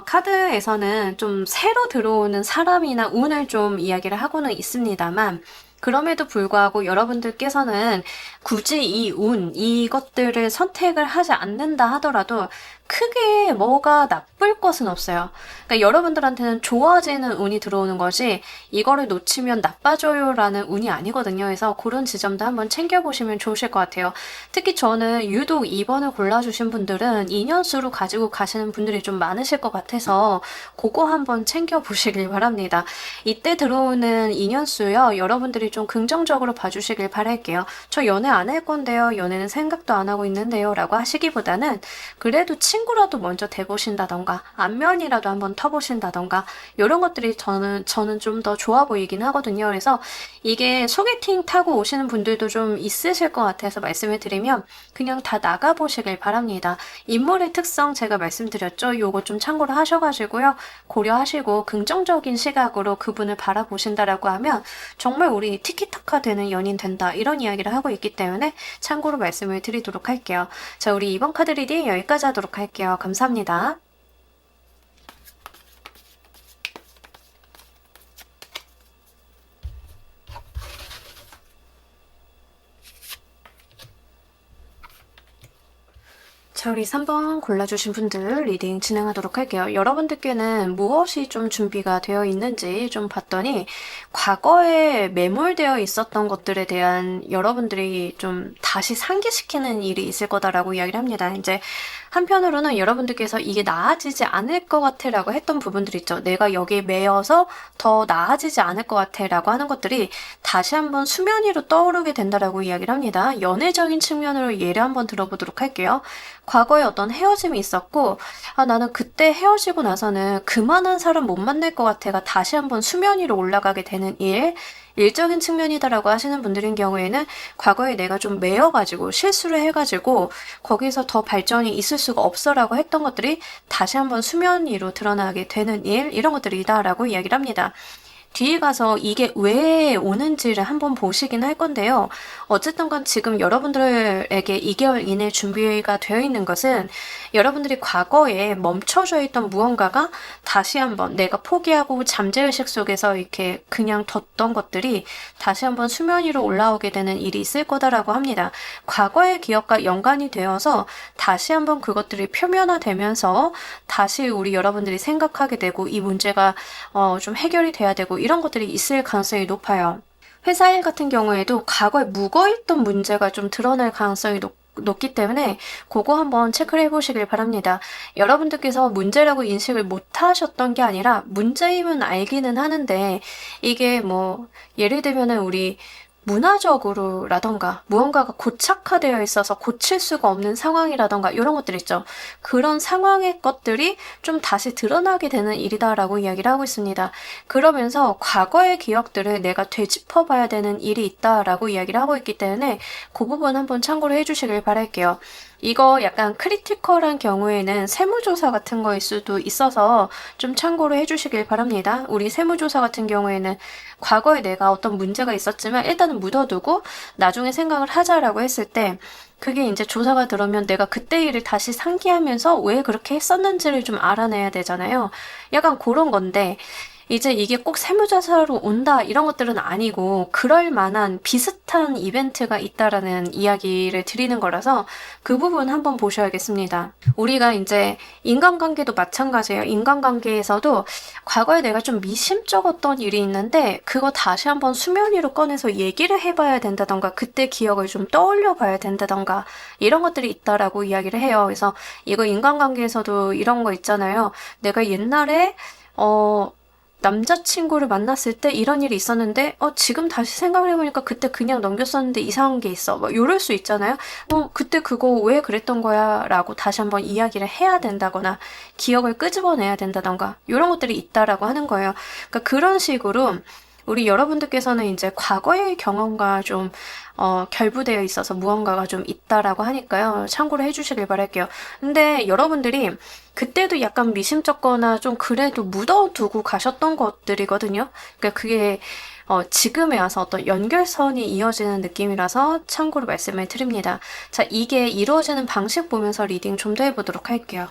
카드에서는 좀 새로 들어오는 사람이나 운을 좀 이야기를 하고는 있습니다만 그럼에도 불구하고 여러분들께서는 굳이 이 운, 이것들을 선택을 하지 않는다 하더라도 크게 뭐가 나쁠 것은 없어요. 그러니까 여러분들한테는 좋아지는 운이 들어오는 것이 이거를 놓치면 나빠져요라는 운이 아니거든요. 그래서 그런 지점도 한번 챙겨보시면 좋으실 것 같아요. 특히 저는 유독 2번을 골라주신 분들은 인연수로 가지고 가시는 분들이 좀 많으실 것 같아서 그거 한번 챙겨보시길 바랍니다. 이때 들어오는 인연수요. 여러분들이 좀 긍정적으로 봐주시길 바랄게요. 저 연애 안 할 건데요. 연애는 생각도 안 하고 있는데요. 라고 하시기보다는 그래도 친구라도 먼저 돼보신다던가 안면이라도 한번 터보신다던가 이런 것들이 저는 좀 더 좋아 보이긴 하거든요. 그래서 이게 소개팅 타고 오시는 분들도 좀 있으실 것 같아서 말씀을 드리면 그냥 다 나가보시길 바랍니다. 인물의 특성 제가 말씀드렸죠. 요거 좀 참고로 하셔가지고요. 고려하시고 긍정적인 시각으로 그분을 바라보신다라고 하면 정말 우리 티키타카 되는 연인 된다. 이런 이야기를 하고 있기 때문에 참고로 말씀을 드리도록 할게요. 자, 우리 이번 카드 리딩 여기까지 하도록 할게요. 감사합니다. 자, 우리 3번 골라주신 분들 리딩 진행하도록 할게요. 여러분들께는 무엇이 좀 준비가 되어 있는지 좀 봤더니 과거에 매몰되어 있었던 것들에 대한 여러분들이 좀 다시 상기시키는 일이 있을 거다라고 이야기를 합니다. 이제 한편으로는 여러분들께서 이게 나아지지 않을 것 같아 라고 했던 부분들 있죠. 내가 여기에 매여서 더 나아지지 않을 것 같아 라고 하는 것들이 다시 한번 수면 위로 떠오르게 된다라고 이야기를 합니다. 연애적인 측면으로 예를 한번 들어보도록 할게요. 과거에 어떤 헤어짐이 있었고 나는 그때 헤어지고 나서는 그만한 사람 못 만날 것 같아가 다시 한번 수면 위로 올라가게 되는 일적인 측면이다라고 하시는 분들인 경우에는 과거에 내가 좀 매여가지고 실수를 해가지고 거기서 더 발전이 있을 수가 없어라고 했던 것들이 다시 한번 수면 위로 드러나게 되는 이런 것들이다라고 이야기를 합니다. 뒤에 가서 이게 왜 오는지를 한번 보시긴 할 건데요. 어쨌든 간 지금 여러분들에게 2개월 이내 준비가 되어 있는 것은 여러분들이 과거에 멈춰져 있던 무언가가 다시 한번 내가 포기하고 잠재의식 속에서 이렇게 그냥 뒀던 것들이 다시 한번 수면 위로 올라오게 되는 일이 있을 거다라고 합니다. 과거의 기억과 연관이 되어서 다시 한번 그것들이 표면화되면서 다시 우리 여러분들이 생각하게 되고 이 문제가 좀 해결이 돼야 되고 이런 것들이 있을 가능성이 높아요. 회사 일 같은 경우에도 과거에 묵어있던 문제가 좀 드러날 가능성이 높기 때문에 그거 한번 체크를 해보시길 바랍니다. 여러분들께서 문제라고 인식을 못 하셨던 게 아니라 문제임은 알기는 하는데 이게 뭐 예를 들면은 우리 문화적으로라던가 무언가가 고착화되어 있어서 고칠 수가 없는 상황이라던가 이런 것들 있죠. 그런 상황의 것들이 좀 다시 드러나게 되는 일이다라고 이야기를 하고 있습니다. 그러면서 과거의 기억들을 내가 되짚어 봐야 되는 일이 있다라고 이야기를 하고 있기 때문에 그 부분 한번 참고를 해주시길 바랄게요. 이거 약간 크리티컬한 경우에는 세무조사 같은 거일 수도 있어서 좀 참고를 해주시길 바랍니다. 우리 세무조사 같은 경우에는 과거에 내가 어떤 문제가 있었지만 일단은 묻어두고 나중에 생각을 하자라고 했을 때 그게 이제 조사가 들어오면 내가 그때 일을 다시 상기하면서 왜 그렇게 했었는지를 좀 알아내야 되잖아요. 약간 그런 건데 이제 이게 꼭 세무조사로 온다 이런 것들은 아니고 그럴 만한 비슷한 이벤트가 있다라는 이야기를 드리는 거라서 그 부분 한번 보셔야겠습니다. 우리가 이제 인간관계도 마찬가지예요. 인간관계에서도 과거에 내가 좀 미심쩍었던 일이 있는데 그거 다시 한번 수면 위로 꺼내서 얘기를 해봐야 된다던가 그때 기억을 좀 떠올려 봐야 된다던가 이런 것들이 있다라고 이야기를 해요. 그래서 이거 인간관계에서도 이런 거 있잖아요. 내가 옛날에 남자친구를 만났을 때 이런 일이 있었는데 지금 다시 생각을 해보니까 그때 그냥 넘겼었는데 이상한 게 있어. 뭐 이럴 수 있잖아요. 그때 그거 왜 그랬던 거야? 라고 다시 한번 이야기를 해야 된다거나 기억을 끄집어내야 된다던가 이런 것들이 있다라고 하는 거예요. 그러니까 그런 식으로 우리 여러분들께서는 이제 과거의 경험과 좀 결부되어 있어서 무언가가 좀 있다라고 하니까요. 참고로 해주시길 바랄게요. 근데 여러분들이 그때도 약간 미심쩍거나 좀 그래도 묻어두고 가셨던 것들이거든요. 그러니까 그게 지금에 와서 어떤 연결선이 이어지는 느낌이라서 참고로 말씀을 드립니다. 자, 이게 이루어지는 방식 보면서 리딩 좀 더 해보도록 할게요.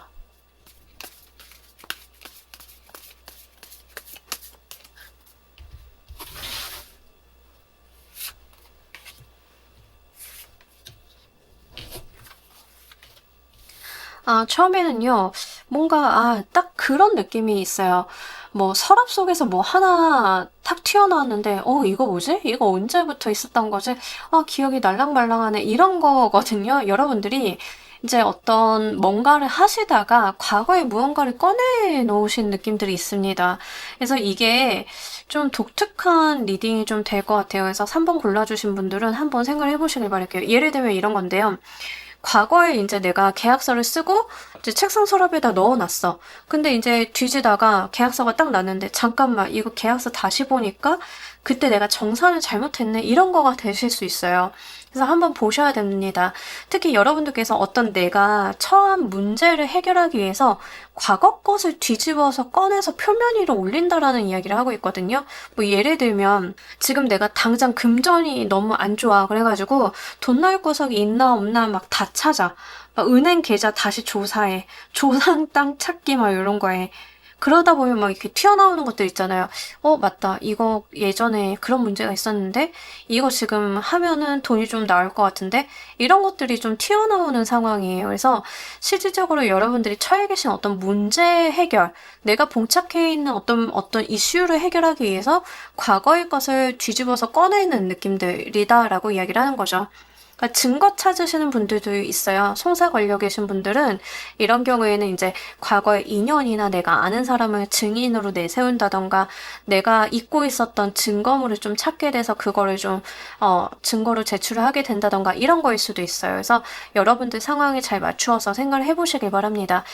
처음에는요, 뭔가, 딱 그런 느낌이 있어요. 뭐, 서랍 속에서 뭐 하나 탁 튀어나왔는데, 이거 뭐지? 이거 언제부터 있었던 거지? 기억이 날랑말랑하네. 이런 거거든요. 여러분들이 이제 어떤 뭔가를 하시다가 과거에 무언가를 꺼내 놓으신 느낌들이 있습니다. 그래서 이게 좀 독특한 리딩이 좀 될 것 같아요. 그래서 3번 골라주신 분들은 한번 생각을 해보시길 바랄게요. 예를 들면 이런 건데요. 과거에 이제 내가 계약서를 쓰고 이제 책상 서랍에다 넣어놨어. 근데 이제 뒤지다가 계약서가 딱 났는데 잠깐만 이거 계약서 다시 보니까 그때 내가 정산을 잘못했네 이런 거가 되실 수 있어요. 그래서 한번 보셔야 됩니다. 특히 여러분들께서 어떤 내가 처한 문제를 해결하기 위해서 과거 것을 뒤집어서 꺼내서 표면 위로 올린다라는 이야기를 하고 있거든요. 뭐 예를 들면 지금 내가 당장 금전이 너무 안 좋아. 그래가지고 돈 나올 구석이 있나 없나 막 다 찾아. 막 은행 계좌 다시 조사해. 조상 땅 찾기 막 이런 거에. 그러다 보면 막 이렇게 튀어나오는 것들 있잖아요. 맞다. 이거 예전에 그런 문제가 있었는데, 이거 지금 하면은 돈이 좀 나올 것 같은데, 이런 것들이 좀 튀어나오는 상황이에요. 그래서 실질적으로 여러분들이 처해 계신 어떤 문제 해결, 내가 봉착해 있는 어떤 이슈를 해결하기 위해서 과거의 것을 뒤집어서 꺼내는 느낌들이다라고 이야기를 하는 거죠. 그러니까 증거 찾으시는 분들도 있어요. 송사 걸려 계신 분들은 이런 경우에는 이제 과거의 인연이나 내가 아는 사람을 증인으로 내세운다던가 내가 잊고 있었던 증거물을 좀 찾게 돼서 그거를 좀 증거로 제출을 하게 된다던가 이런 거일 수도 있어요. 그래서 여러분들 상황에 잘 맞추어서 생각을 해보시길 바랍니다.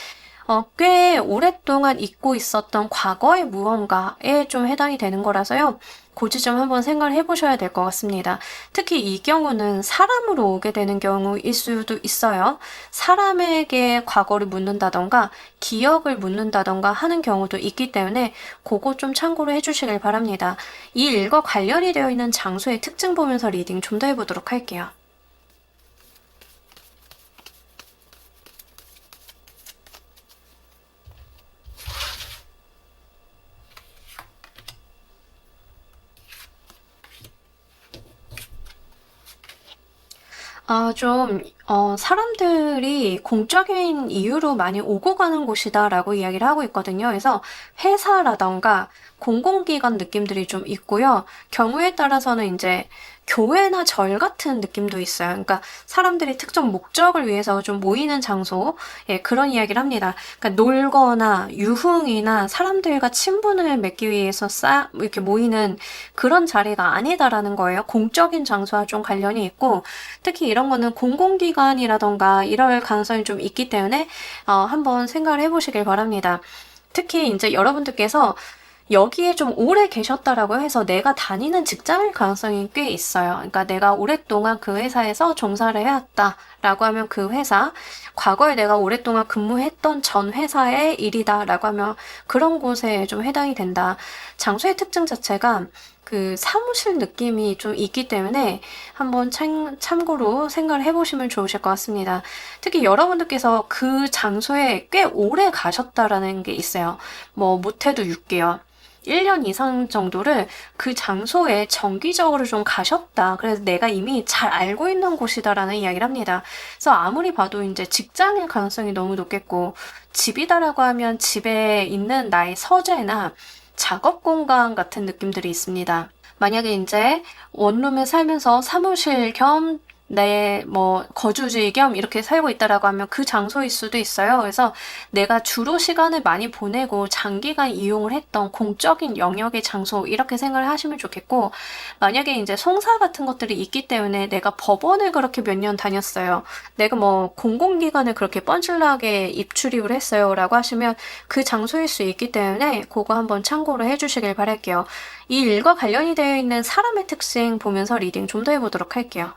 꽤 오랫동안 잊고 있었던 과거의 무언가에 좀 해당이 되는 거라서요. 그 지점 한번 생각을 해보셔야 될 것 같습니다. 특히 이 경우는 사람으로 오게 되는 경우일 수도 있어요. 사람에게 과거를 묻는다던가 기억을 묻는다던가 하는 경우도 있기 때문에 그거 좀 참고로 해주시길 바랍니다. 이 일과 관련이 되어 있는 장소의 특징 보면서 리딩 좀 더 해보도록 할게요. 사람들이 공적인 이유로 많이 오고 가는 곳이다라고 이야기를 하고 있거든요. 그래서 회사라던가 공공기관 느낌들이 좀 있고요. 경우에 따라서는 이제 교회나 절 같은 느낌도 있어요. 그러니까 사람들이 특정 목적을 위해서 좀 모이는 장소, 그런 이야기를 합니다. 그러니까 놀거나 유흥이나 사람들과 친분을 맺기 위해서 이렇게 모이는 그런 자리가 아니다라는 거예요. 공적인 장소와 좀 관련이 있고, 특히 이런 거는 공공기관이라던가 이럴 가능성이 좀 있기 때문에 한번 생각을 해보시길 바랍니다. 특히 이제 여러분들께서 여기에 좀 오래 계셨다라고 해서 내가 다니는 직장일 가능성이 꽤 있어요. 그러니까 내가 오랫동안 그 회사에서 종사를 해왔다라고 하면 그 회사, 과거에 내가 오랫동안 근무했던 전 회사의 일이다라고 하면 그런 곳에 좀 해당이 된다. 장소의 특징 자체가 그 사무실 느낌이 좀 있기 때문에 한번 참고로 생각을 해보시면 좋으실 것 같습니다. 특히 여러분들께서 그 장소에 꽤 오래 가셨다라는 게 있어요. 뭐 못해도 6개월. 1년 이상 정도를 그 장소에 정기적으로 좀 가셨다. 그래서 내가 이미 잘 알고 있는 곳이다라는 이야기를 합니다. 그래서 아무리 봐도 이제 직장일 가능성이 너무 높겠고, 집이다라고 하면 집에 있는 나의 서재나 작업 공간 같은 느낌들이 있습니다. 만약에 이제 원룸에 살면서 사무실 겸 내 뭐 거주지 겸 이렇게 살고 있다라고 하면 그 장소일 수도 있어요. 그래서 내가 주로 시간을 많이 보내고 장기간 이용을 했던 공적인 영역의 장소 이렇게 생각을 하시면 좋겠고, 만약에 이제 송사 같은 것들이 있기 때문에 내가 법원을 그렇게 몇 년 다녔어요. 내가 뭐 공공기관을 그렇게 뻔질나게 입출입을 했어요. 라고 하시면 그 장소일 수 있기 때문에 그거 한번 참고로 해주시길 바랄게요. 이 일과 관련이 되어 있는 사람의 특징 보면서 리딩 좀 더 해보도록 할게요.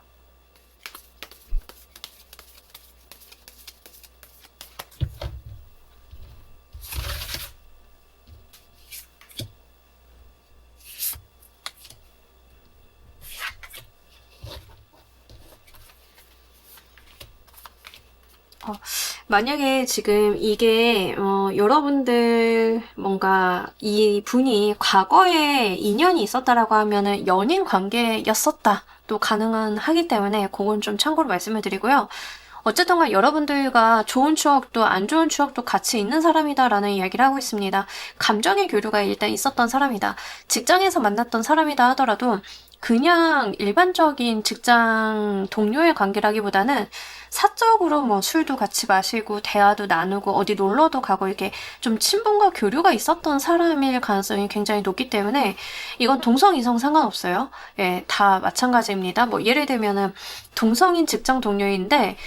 만약에 지금 이게 여러분들 뭔가 이 분이 과거에 인연이 있었다라고 하면은 연인 관계였었다 또 가능은 하기 때문에 그건 좀 참고로 말씀을 드리고요. 어쨌든 간 여러분들과 좋은 추억도 안 좋은 추억도 같이 있는 사람이다라는 이야기를 하고 있습니다. 감정의 교류가 일단 있었던 사람이다. 직장에서 만났던 사람이다 하더라도 그냥 일반적인 직장 동료의 관계라기보다는 사적으로 뭐 술도 같이 마시고 대화도 나누고 어디 놀러도 가고 이렇게 좀 친분과 교류가 있었던 사람일 가능성이 굉장히 높기 때문에 이건 동성 이성 상관없어요. 예, 다 마찬가지입니다. 뭐 예를 들면은 동성인 직장 동료인데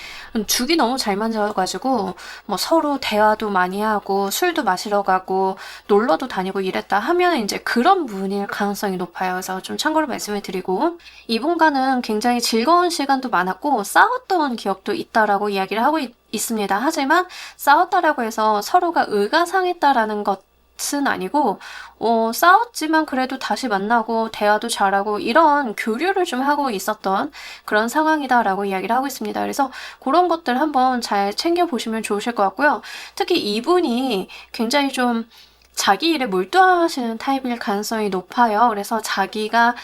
죽이 너무 잘 맞아가지고 뭐 서로 대화도 많이 하고 술도 마시러 가고 놀러도 다니고 이랬다 하면 이제 그런 분일 가능성이 높아요. 그래서 좀 참고로 말씀을 드리고, 이분과는 굉장히 즐거운 시간도 많았고 싸웠던 기억도 있다라고 이야기를 하고 있습니다. 하지만 싸웠다라고 해서 서로가 의가 상했다라는 것은 아니고 싸웠지만 그래도 다시 만나고 대화도 잘하고 이런 교류를 좀 하고 있었던 그런 상황이다라고 이야기를 하고 있습니다. 그래서 그런 것들 한번 잘 챙겨보시면 좋으실 것 같고요. 특히 이분이 굉장히 좀 자기 일에 몰두하시는 타입일 가능성이 높아요. 그래서 자기가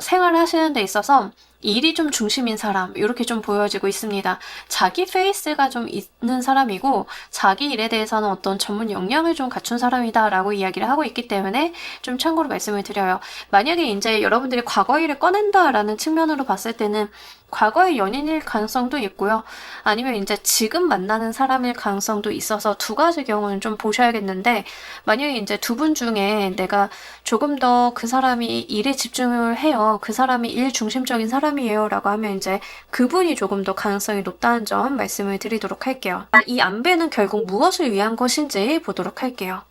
생활하시는 데 있어서 일이 좀 중심인 사람 이렇게 좀 보여지고 있습니다. 자기 페이스가 좀 있는 사람이고 자기 일에 대해서는 어떤 전문 역량을 좀 갖춘 사람이다 라고 이야기를 하고 있기 때문에 좀 참고로 말씀을 드려요. 만약에 이제 여러분들이 과거 일을 꺼낸다 라는 측면으로 봤을 때는 과거의 연인일 가능성도 있고요. 아니면 이제 지금 만나는 사람일 가능성도 있어서 두 가지 경우는 좀 보셔야겠는데, 만약에 이제 두 분 중에 내가 조금 더 그 사람이 일에 집중을 해요. 그 사람이 일 중심적인 사람이에요. 라고 하면 이제 그분이 조금 더 가능성이 높다는 점 말씀을 드리도록 할게요. 이 안배는 결국 무엇을 위한 것인지 보도록 할게요.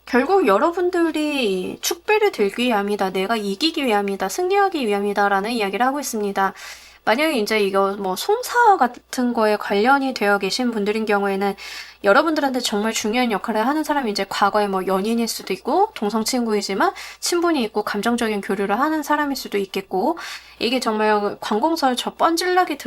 결국 여러분들이 축배를 들기 위함이다. 내가 이기기 위함이다. 승리하기 위함이다. 라는 이야기를 하고 있습니다. 만약에 이제 이거 뭐 송사 같은 거에 관련이 되어 계신 분들인 경우에는 여러분들한테 정말 중요한 역할을 하는 사람이 이제 과거에 뭐 연인일 수도 있고 동성 친구이지만 친분이 있고 감정적인 교류를 하는 사람일 수도 있겠고, 이게 정말 관공서를 저 뻔질나게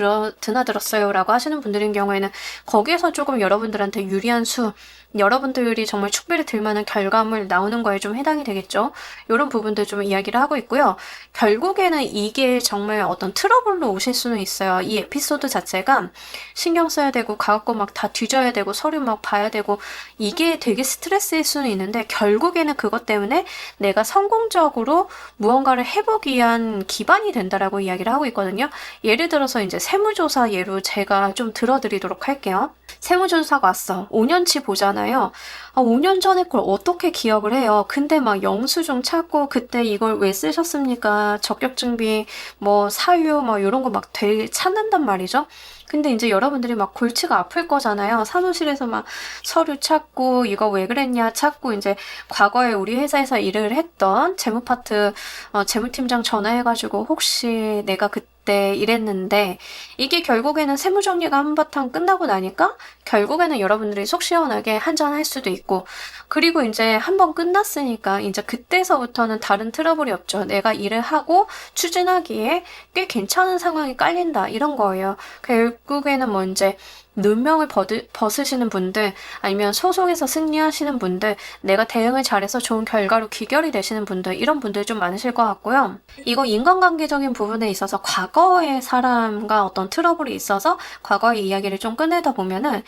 드나들었어요 라고 하시는 분들인 경우에는 거기에서 조금 여러분들한테 유리한 수, 여러분들이 정말 축배를 들 만한 결과물 나오는 거에 좀 해당이 되겠죠. 이런 부분들 좀 이야기를 하고 있고요. 결국에는 이게 정말 어떤 트러블로 오실 수는 있어요. 이 에피소드 자체가 신경 써야 되고 가갖고 막 다 뒤져야 되고 서류 막 봐야 되고 이게 되게 스트레스일 수는 있는데, 결국에는 그것 때문에 내가 성공적으로 무언가를 해보기 위한 기반이 된다라고 이야기를 하고 있거든요. 예를 들어서 이제 세무조사 예로 제가 좀 들어드리도록 할게요. 세무조사가 왔어. 5년치 보잖아요. 5년 전에 걸 어떻게 기억을 해요? 근데 막 영수증 찾고 그때 이걸 왜 쓰셨습니까? 적격증비, 뭐 사유, 뭐 이런 거 막 되게 찾는단 말이죠. 근데 이제 여러분들이 막 골치가 아플 거잖아요. 사무실에서 막 서류 찾고 이거 왜 그랬냐 찾고, 이제 과거에 우리 회사에서 일을 했던 재무파트 재무팀장 전화해가지고 혹시 내가 그때 이랬는데, 이게 결국에는 세무정리가 한바탕 끝나고 나니까 결국에는 여러분들이 속 시원하게 한잔 할 수도 있고, 그리고 이제 한번 끝났으니까 이제 그때서부터는 다른 트러블이 없죠. 내가 일을 하고 추진하기에 꽤 괜찮은 상황이 깔린다 이런 거예요. 결국에는 뭐 이제 누명을 벗으시는 분들, 아니면 소송에서 승리하시는 분들, 내가 대응을 잘해서 좋은 결과로 귀결이 되시는 분들, 이런 분들 좀 많으실 것 같고요. 이거 인간관계적인 부분에 있어서 과거의 사람과 어떤 트러블이 있어서 과거의 이야기를 좀 꺼내다 보면은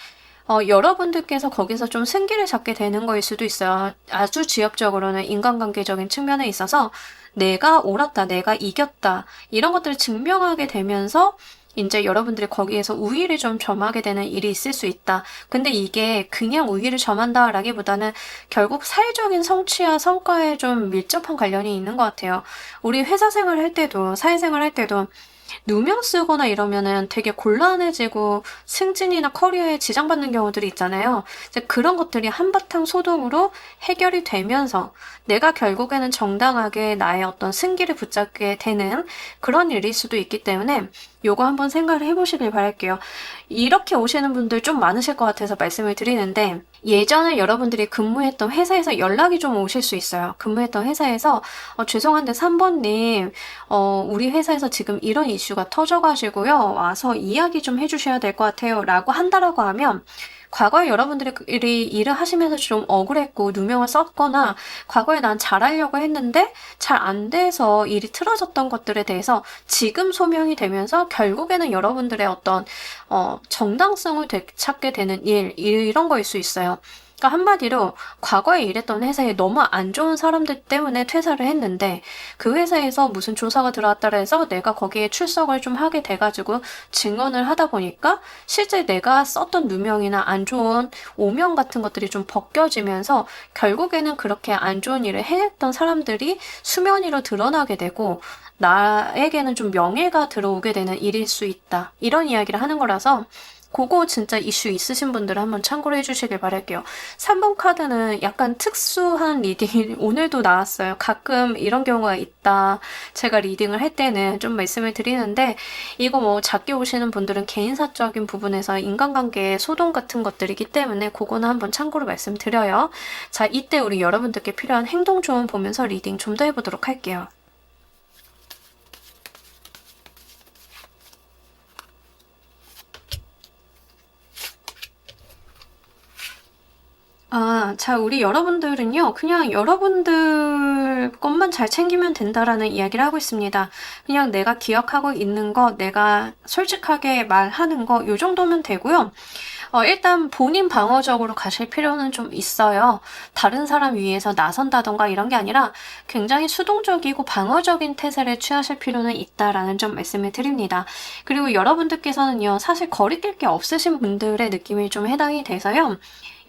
여러분들께서 거기서 좀 승기를 잡게 되는 거일 수도 있어요. 아주 지엽적으로는 인간관계적인 측면에 있어서 내가 옳았다, 내가 이겼다, 이런 것들을 증명하게 되면서 이제 여러분들이 거기에서 우위를 좀 점하게 되는 일이 있을 수 있다. 근데 이게 그냥 우위를 점한다라기보다는 결국 사회적인 성취와 성과에 좀 밀접한 관련이 있는 것 같아요. 우리 회사 생활 할 때도, 사회생활 할 때도 누명 쓰거나 이러면은 되게 곤란해지고 승진이나 커리어에 지장받는 경우들이 있잖아요. 이제 그런 것들이 한바탕 소동으로 해결이 되면서 내가 결국에는 정당하게 나의 어떤 승기를 붙잡게 되는 그런 일일 수도 있기 때문에 요거 한번 생각을 해보시길 바랄게요. 이렇게 오시는 분들 좀 많으실 것 같아서 말씀을 드리는데, 예전에 여러분들이 근무했던 회사에서 연락이 좀 오실 수 있어요. 근무했던 회사에서 죄송한데 3번님 우리 회사에서 지금 이런 이슈가 터져가지고요, 와서 이야기 좀 해주셔야 될 것 같아요 라고 한다라고 하면, 과거에 여러분들이 일을 하시면서 좀 억울했고 누명을 썼거나 과거에 난 잘하려고 했는데 잘 안 돼서 일이 틀어졌던 것들에 대해서 지금 소명이 되면서 결국에는 여러분들의 어떤 정당성을 되찾게 되는 일, 이런 거일 수 있어요. 그러니까 한마디로 과거에 일했던 회사에 너무 안 좋은 사람들 때문에 퇴사를 했는데, 그 회사에서 무슨 조사가 들어왔다라 해서 내가 거기에 출석을 좀 하게 돼가지고 증언을 하다 보니까 실제 내가 썼던 누명이나 안 좋은 오명 같은 것들이 좀 벗겨지면서 결국에는 그렇게 안 좋은 일을 해냈던 사람들이 수면 위로 드러나게 되고 나에게는 좀 명예가 들어오게 되는 일일 수 있다, 이런 이야기를 하는 거라서 그거 진짜 이슈 있으신 분들은 한번 참고를 해주시길 바랄게요. 3번 카드는 약간 특수한 리딩이 오늘도 나왔어요. 가끔 이런 경우가 있다, 제가 리딩을 할 때는 좀 말씀을 드리는데, 이거 뭐 작게 오시는 분들은 개인사적인 부분에서 인간관계의 소동 같은 것들이기 때문에 그거는 한번 참고로 말씀드려요. 자, 이때 우리 여러분들께 필요한 행동 조언 보면서 리딩 좀 더 해보도록 할게요. 자, 우리 여러분들은요, 그냥 여러분들 것만 잘 챙기면 된다라는 이야기를 하고 있습니다. 그냥 내가 기억하고 있는 거, 내가 솔직하게 말하는 거, 요 정도면 되고요. 일단 본인 방어적으로 가실 필요는 좀 있어요. 다른 사람 위해서 나선다던가 이런 게 아니라 굉장히 수동적이고 방어적인 태세를 취하실 필요는 있다라는 점 말씀을 드립니다. 그리고 여러분들께서는요, 사실 거리낄 게 없으신 분들의 느낌이 좀 해당이 돼서요,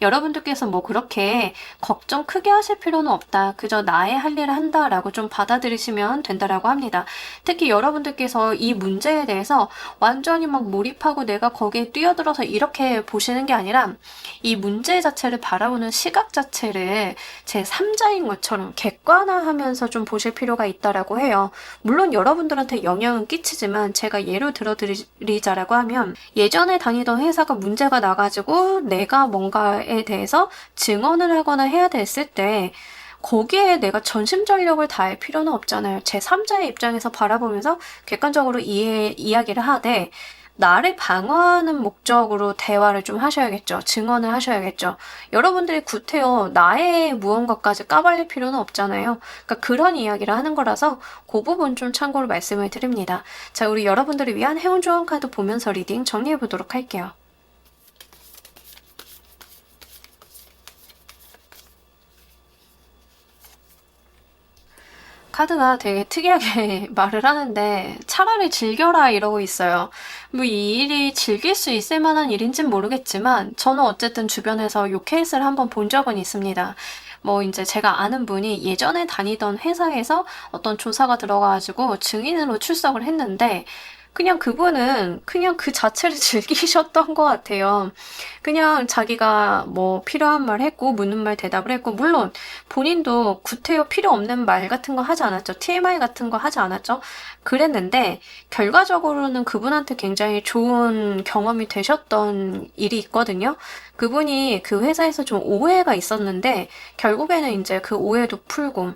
여러분들께서 뭐 그렇게 걱정 크게 하실 필요는 없다, 그저 나의 할 일을 한다라고 좀 받아들이시면 된다라고 합니다. 특히 여러분들께서 이 문제에 대해서 완전히 막 몰입하고 내가 거기에 뛰어들어서 이렇게 보시는 게 아니라 이 문제 자체를 바라보는 시각 자체를 제 3자인 것처럼 객관화하면서 좀 보실 필요가 있다라고 해요. 물론 여러분들한테 영향은 끼치지만 제가 예로 들어드리자라고 하면, 예전에 다니던 회사가 문제가 나가지고 내가 뭔가에 대해서 증언을 하거나 해야 됐을 때 거기에 내가 전심전력을 다할 필요는 없잖아요. 제 3자의 입장에서 바라보면서 객관적으로 이야기를 하되, 나를 방어하는 목적으로 대화를 좀 하셔야겠죠. 증언을 하셔야겠죠. 여러분들이 구태여 나의 무언가까지 까발릴 필요는 없잖아요. 그러니까 그런 이야기를 하는 거라서 그 부분 좀 참고로 말씀을 드립니다. 자, 우리 여러분들을 위한 행운 조언 카드 보면서 리딩 정리해 보도록 할게요. 카드가 되게 특이하게 말을 하는데 차라리 즐겨라 이러고 있어요. 뭐 이 일이 즐길 수 있을 만한 일인진 모르겠지만 저는 어쨌든 주변에서 요 케이스를 한번 본 적은 있습니다. 뭐 이제 제가 아는 분이 예전에 다니던 회사에서 어떤 조사가 들어가가지고 증인으로 출석을 했는데, 그냥 그분은 그냥 그 자체를 즐기셨던 것 같아요. 그냥 자기가 뭐 필요한 말 했고 묻는 말 대답을 했고, 물론 본인도 구태여 필요 없는 말 같은 거 하지 않았죠. TMI 같은 거 하지 않았죠. 그랬는데 결과적으로는 그분한테 굉장히 좋은 경험이 되셨던 일이 있거든요. 그분이 그 회사에서 좀 오해가 있었는데 결국에는 이제 그 오해도 풀고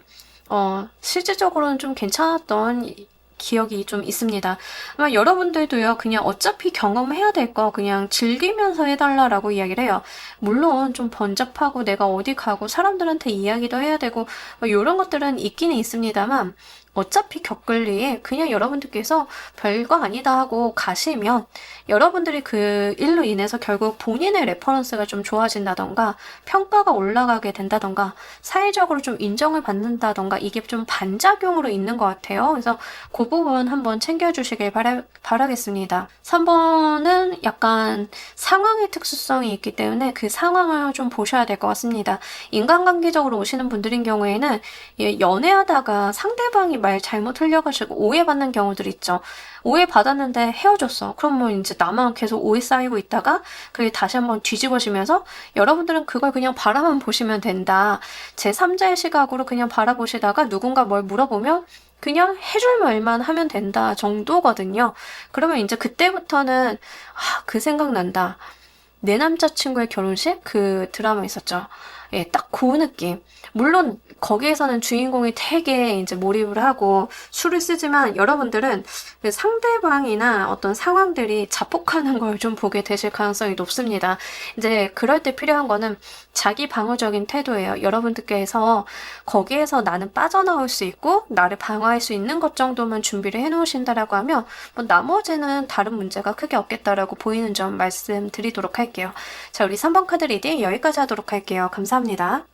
실질적으로는 좀 괜찮았던 기억이 좀 있습니다. 아마 여러분들도요, 그냥 어차피 경험해야 될 거 그냥 즐기면서 해달라라고 이야기를 해요. 물론 좀 번잡하고 내가 어디 가고 사람들한테 이야기도 해야 되고 뭐 이런 것들은 있기는 있습니다만 어차피 겪을 일이 그냥 여러분들께서 별거 아니다 하고 가시면 여러분들이 그 일로 인해서 결국 본인의 레퍼런스가 좀 좋아진다던가 평가가 올라가게 된다던가 사회적으로 좀 인정을 받는다던가 이게 좀 반작용으로 있는 것 같아요. 그래서 그 부분 한번 챙겨주시길 바라겠습니다. 3번은 약간 상황의 특수성이 있기 때문에 그 상황을 좀 보셔야 될 것 같습니다. 인간관계적으로 오시는 분들인 경우에는 연애하다가 상대방이 말 잘못 흘려가지고 오해받는 경우들 있죠. 오해받았는데 헤어졌어. 그러면 이제 나만 계속 오해 쌓이고 있다가 그게 다시 한번 뒤집어지면서 여러분들은 그걸 그냥 바라만 보시면 된다. 제3자의 시각으로 그냥 바라보시다가 누군가 뭘 물어보면 그냥 해줄 말만 하면 된다 정도거든요. 그러면 이제 그때부터는 그 생각난다. 내 남자친구의 결혼식? 그 드라마 있었죠. 예, 딱 그 느낌. 물론 거기에서는 주인공이 되게 이제 몰입을 하고 술을 쓰지만 여러분들은 그 상대방이나 어떤 상황들이 자폭하는 걸 좀 보게 되실 가능성이 높습니다. 이제 그럴 때 필요한 거는 자기 방어적인 태도예요. 여러분들께서 거기에서 나는 빠져나올 수 있고 나를 방어할 수 있는 것 정도만 준비를 해놓으신다라고 하면 뭐 나머지는 다른 문제가 크게 없겠다라고 보이는 점 말씀드리도록 할게요. 자, 우리 3번 카드 리딩 여기까지 하도록 할게요. 감사합니다.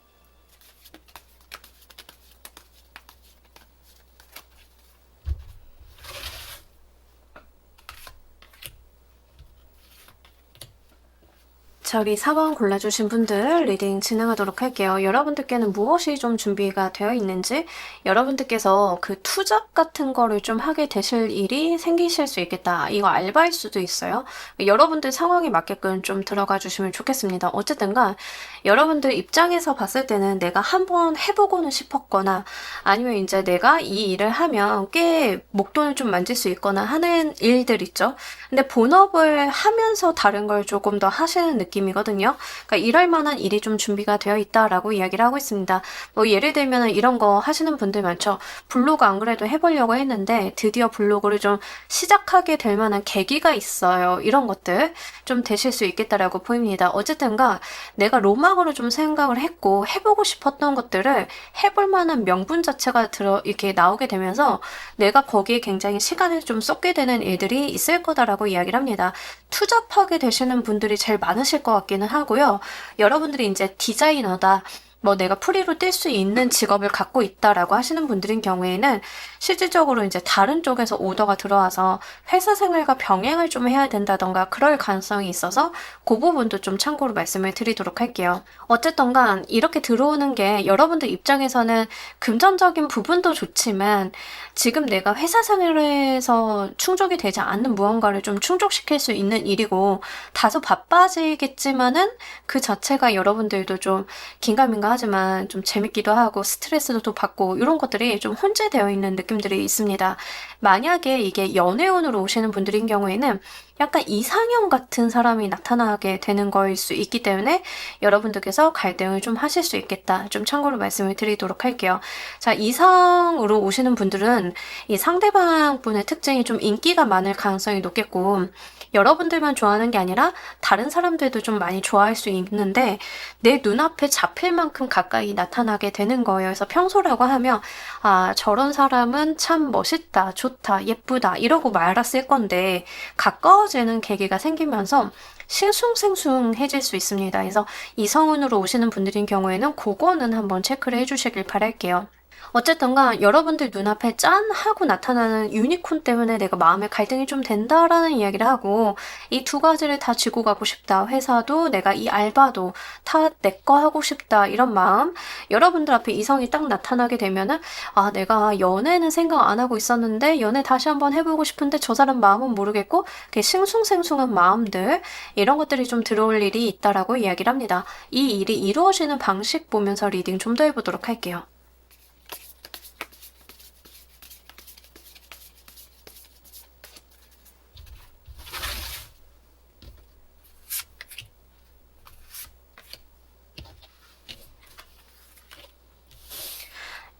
자, 우리 4번 골라주신 분들 리딩 진행하도록 할게요. 여러분들께는 무엇이 좀 준비가 되어 있는지, 여러분들께서 그 투잡 같은 거를 좀 하게 되실 일이 생기실 수 있겠다. 이거 알바일 수도 있어요. 여러분들 상황에 맞게끔 좀 들어가 주시면 좋겠습니다. 어쨌든간 여러분들 입장에서 봤을 때는 내가 한번 해보고는 싶었거나 아니면 이제 내가 이 일을 하면 꽤 목돈을 좀 만질 수 있거나 하는 일들 있죠. 근데 본업을 하면서 다른 걸 조금 더 하시는 느낌이거든요. 그러니까 일할 만한 일이 좀 준비가 되어 있다라고 이야기를 하고 있습니다. 뭐 예를 들면 이런 거 하시는 분들 많죠. 블로그 안 그래도 해보려고 했는데 드디어 블로그를 좀 시작하게 될 만한 계기가 있어요. 이런 것들 좀 되실 수 있겠다라고 보입니다. 어쨌든가 내가 로망으로 좀 생각을 했고 해보고 싶었던 것들을 해볼 만한 명분 자체가 이렇게 나오게 되면서 내가 거기에 굉장히 시간을 좀 쏟게 되는 일들이 있을 거다라고 이야기를 합니다. 투잡하게 되시는 분들이 제일 많으실 것 같기는 하고요. 여러분들이 이제 디자이너다. 뭐 내가 프리로 뛸 수 있는 직업을 갖고 있다라고 하시는 분들인 경우에는 실질적으로 이제 다른 쪽에서 오더가 들어와서 회사 생활과 병행을 좀 해야 된다던가 그럴 가능성이 있어서 그 부분도 좀 참고로 말씀을 드리도록 할게요. 어쨌든간 이렇게 들어오는 게 여러분들 입장에서는 금전적인 부분도 좋지만 지금 내가 회사 생활에서 충족이 되지 않는 무언가를 좀 충족시킬 수 있는 일이고 다소 바빠지겠지만은 그 자체가 여러분들도 좀 긴가민가 하지만 좀 재밌기도 하고 스트레스도 또 받고 이런 것들이 좀 혼재되어 있는 느낌들이 있습니다. 만약에 이게 연애운으로 오시는 분들인 경우에는 약간 이상형 같은 사람이 나타나게 되는 거일 수 있기 때문에 여러분들께서 갈등을 좀 하실 수 있겠다. 좀 참고로 말씀을 드리도록 할게요. 자, 이성으로 오시는 분들은 이 상대방 분의 특징이 좀 인기가 많을 가능성이 높겠고 여러분들만 좋아하는 게 아니라 다른 사람들도 좀 많이 좋아할 수 있는데 내 눈앞에 잡힐 만큼 가까이 나타나게 되는 거예요. 그래서 평소라고 하면 저런 사람은 참 멋있다, 좋다, 예쁘다 이러고 말았을 건데 가까워지는 계기가 생기면서 싱숭생숭해질 수 있습니다. 그래서 이성운으로 오시는 분들인 경우에는 그거는 한번 체크를 해주시길 바랄게요. 어쨌든가 여러분들 눈앞에 짠 하고 나타나는 유니콘 때문에 내가 마음의 갈등이 좀 된다라는 이야기를 하고 이 두 가지를 다 쥐고 가고 싶다. 회사도 내가 이 알바도 다 내 거 하고 싶다. 이런 마음. 여러분들 앞에 이성이 딱 나타나게 되면은 내가 연애는 생각 안 하고 있었는데 연애 다시 한번 해보고 싶은데 저 사람 마음은 모르겠고 싱숭생숭한 마음들 이런 것들이 좀 들어올 일이 있다라고 이야기를 합니다. 이 일이 이루어지는 방식 보면서 리딩 좀 더 해보도록 할게요.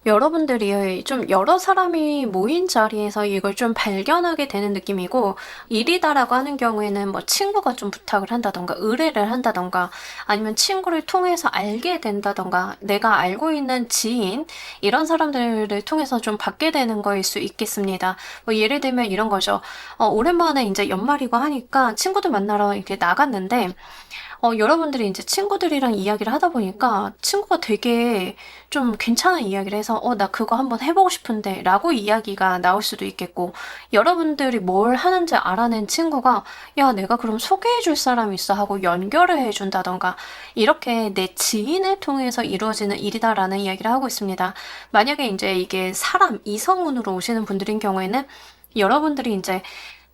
여러분들이 좀 여러 사람이 모인 자리에서 이걸 좀 발견하게 되는 느낌이고, 일이다라고 하는 경우에는 뭐 친구가 좀 부탁을 한다던가, 의뢰를 한다던가, 아니면 친구를 통해서 알게 된다던가, 내가 알고 있는 지인, 이런 사람들을 통해서 좀 받게 되는 거일 수 있겠습니다. 뭐 예를 들면 이런 거죠. 오랜만에 이제 연말이고 하니까 친구들 만나러 이렇게 나갔는데, 여러분들이 이제 친구들이랑 이야기를 하다 보니까 친구가 되게 좀 괜찮은 이야기를 해서 나 그거 한번 해보고 싶은데 라고 이야기가 나올 수도 있겠고, 여러분들이 뭘 하는지 알아낸 친구가 야, 내가 그럼 소개해줄 사람 있어 하고 연결을 해준다던가, 이렇게 내 지인을 통해서 이루어지는 일이다라는 이야기를 하고 있습니다. 만약에 이제 이게 사람, 이성운으로 오시는 분들인 경우에는 여러분들이 이제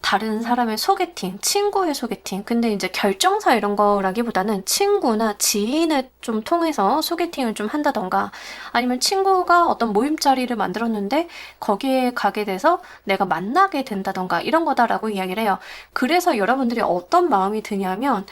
다른 사람의 소개팅, 친구의 소개팅. 근데 이제 결정사 이런 거라기보다는 친구나 지인을 좀 통해서 소개팅을 좀 한다던가, 아니면 친구가 어떤 모임 자리를 만들었는데 거기에 가게 돼서 내가 만나게 된다던가, 이런 거다라고 이야기를 해요. 그래서 여러분들이 어떤 마음이 드냐면,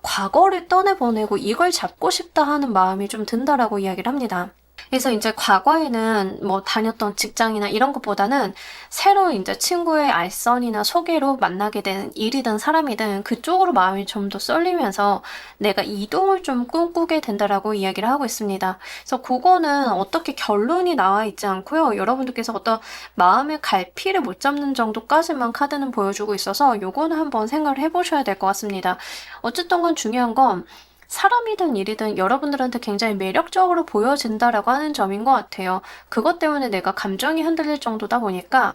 과거를 떠내보내고 이걸 잡고 싶다 하는 마음이 좀 든다라고 이야기를 합니다. 그래서 이제 과거에는 뭐 다녔던 직장이나 이런 것보다는 새로 이제 친구의 알선이나 소개로 만나게 된 일이든 사람이든 그쪽으로 마음이 좀 더 쏠리면서 내가 이동을 좀 꿈꾸게 된다라고 이야기를 하고 있습니다. 그래서 그거는 어떻게 결론이 나와 있지 않고요. 여러분들께서 어떤 마음의 갈피를 못 잡는 정도까지만 카드는 보여주고 있어서 요거는 한번 생각을 해보셔야 될 것 같습니다. 어쨌든 건 중요한 건 사람이든 일이든 여러분들한테 굉장히 매력적으로 보여진다라고 하는 점인 것 같아요. 그것 때문에 내가 감정이 흔들릴 정도다 보니까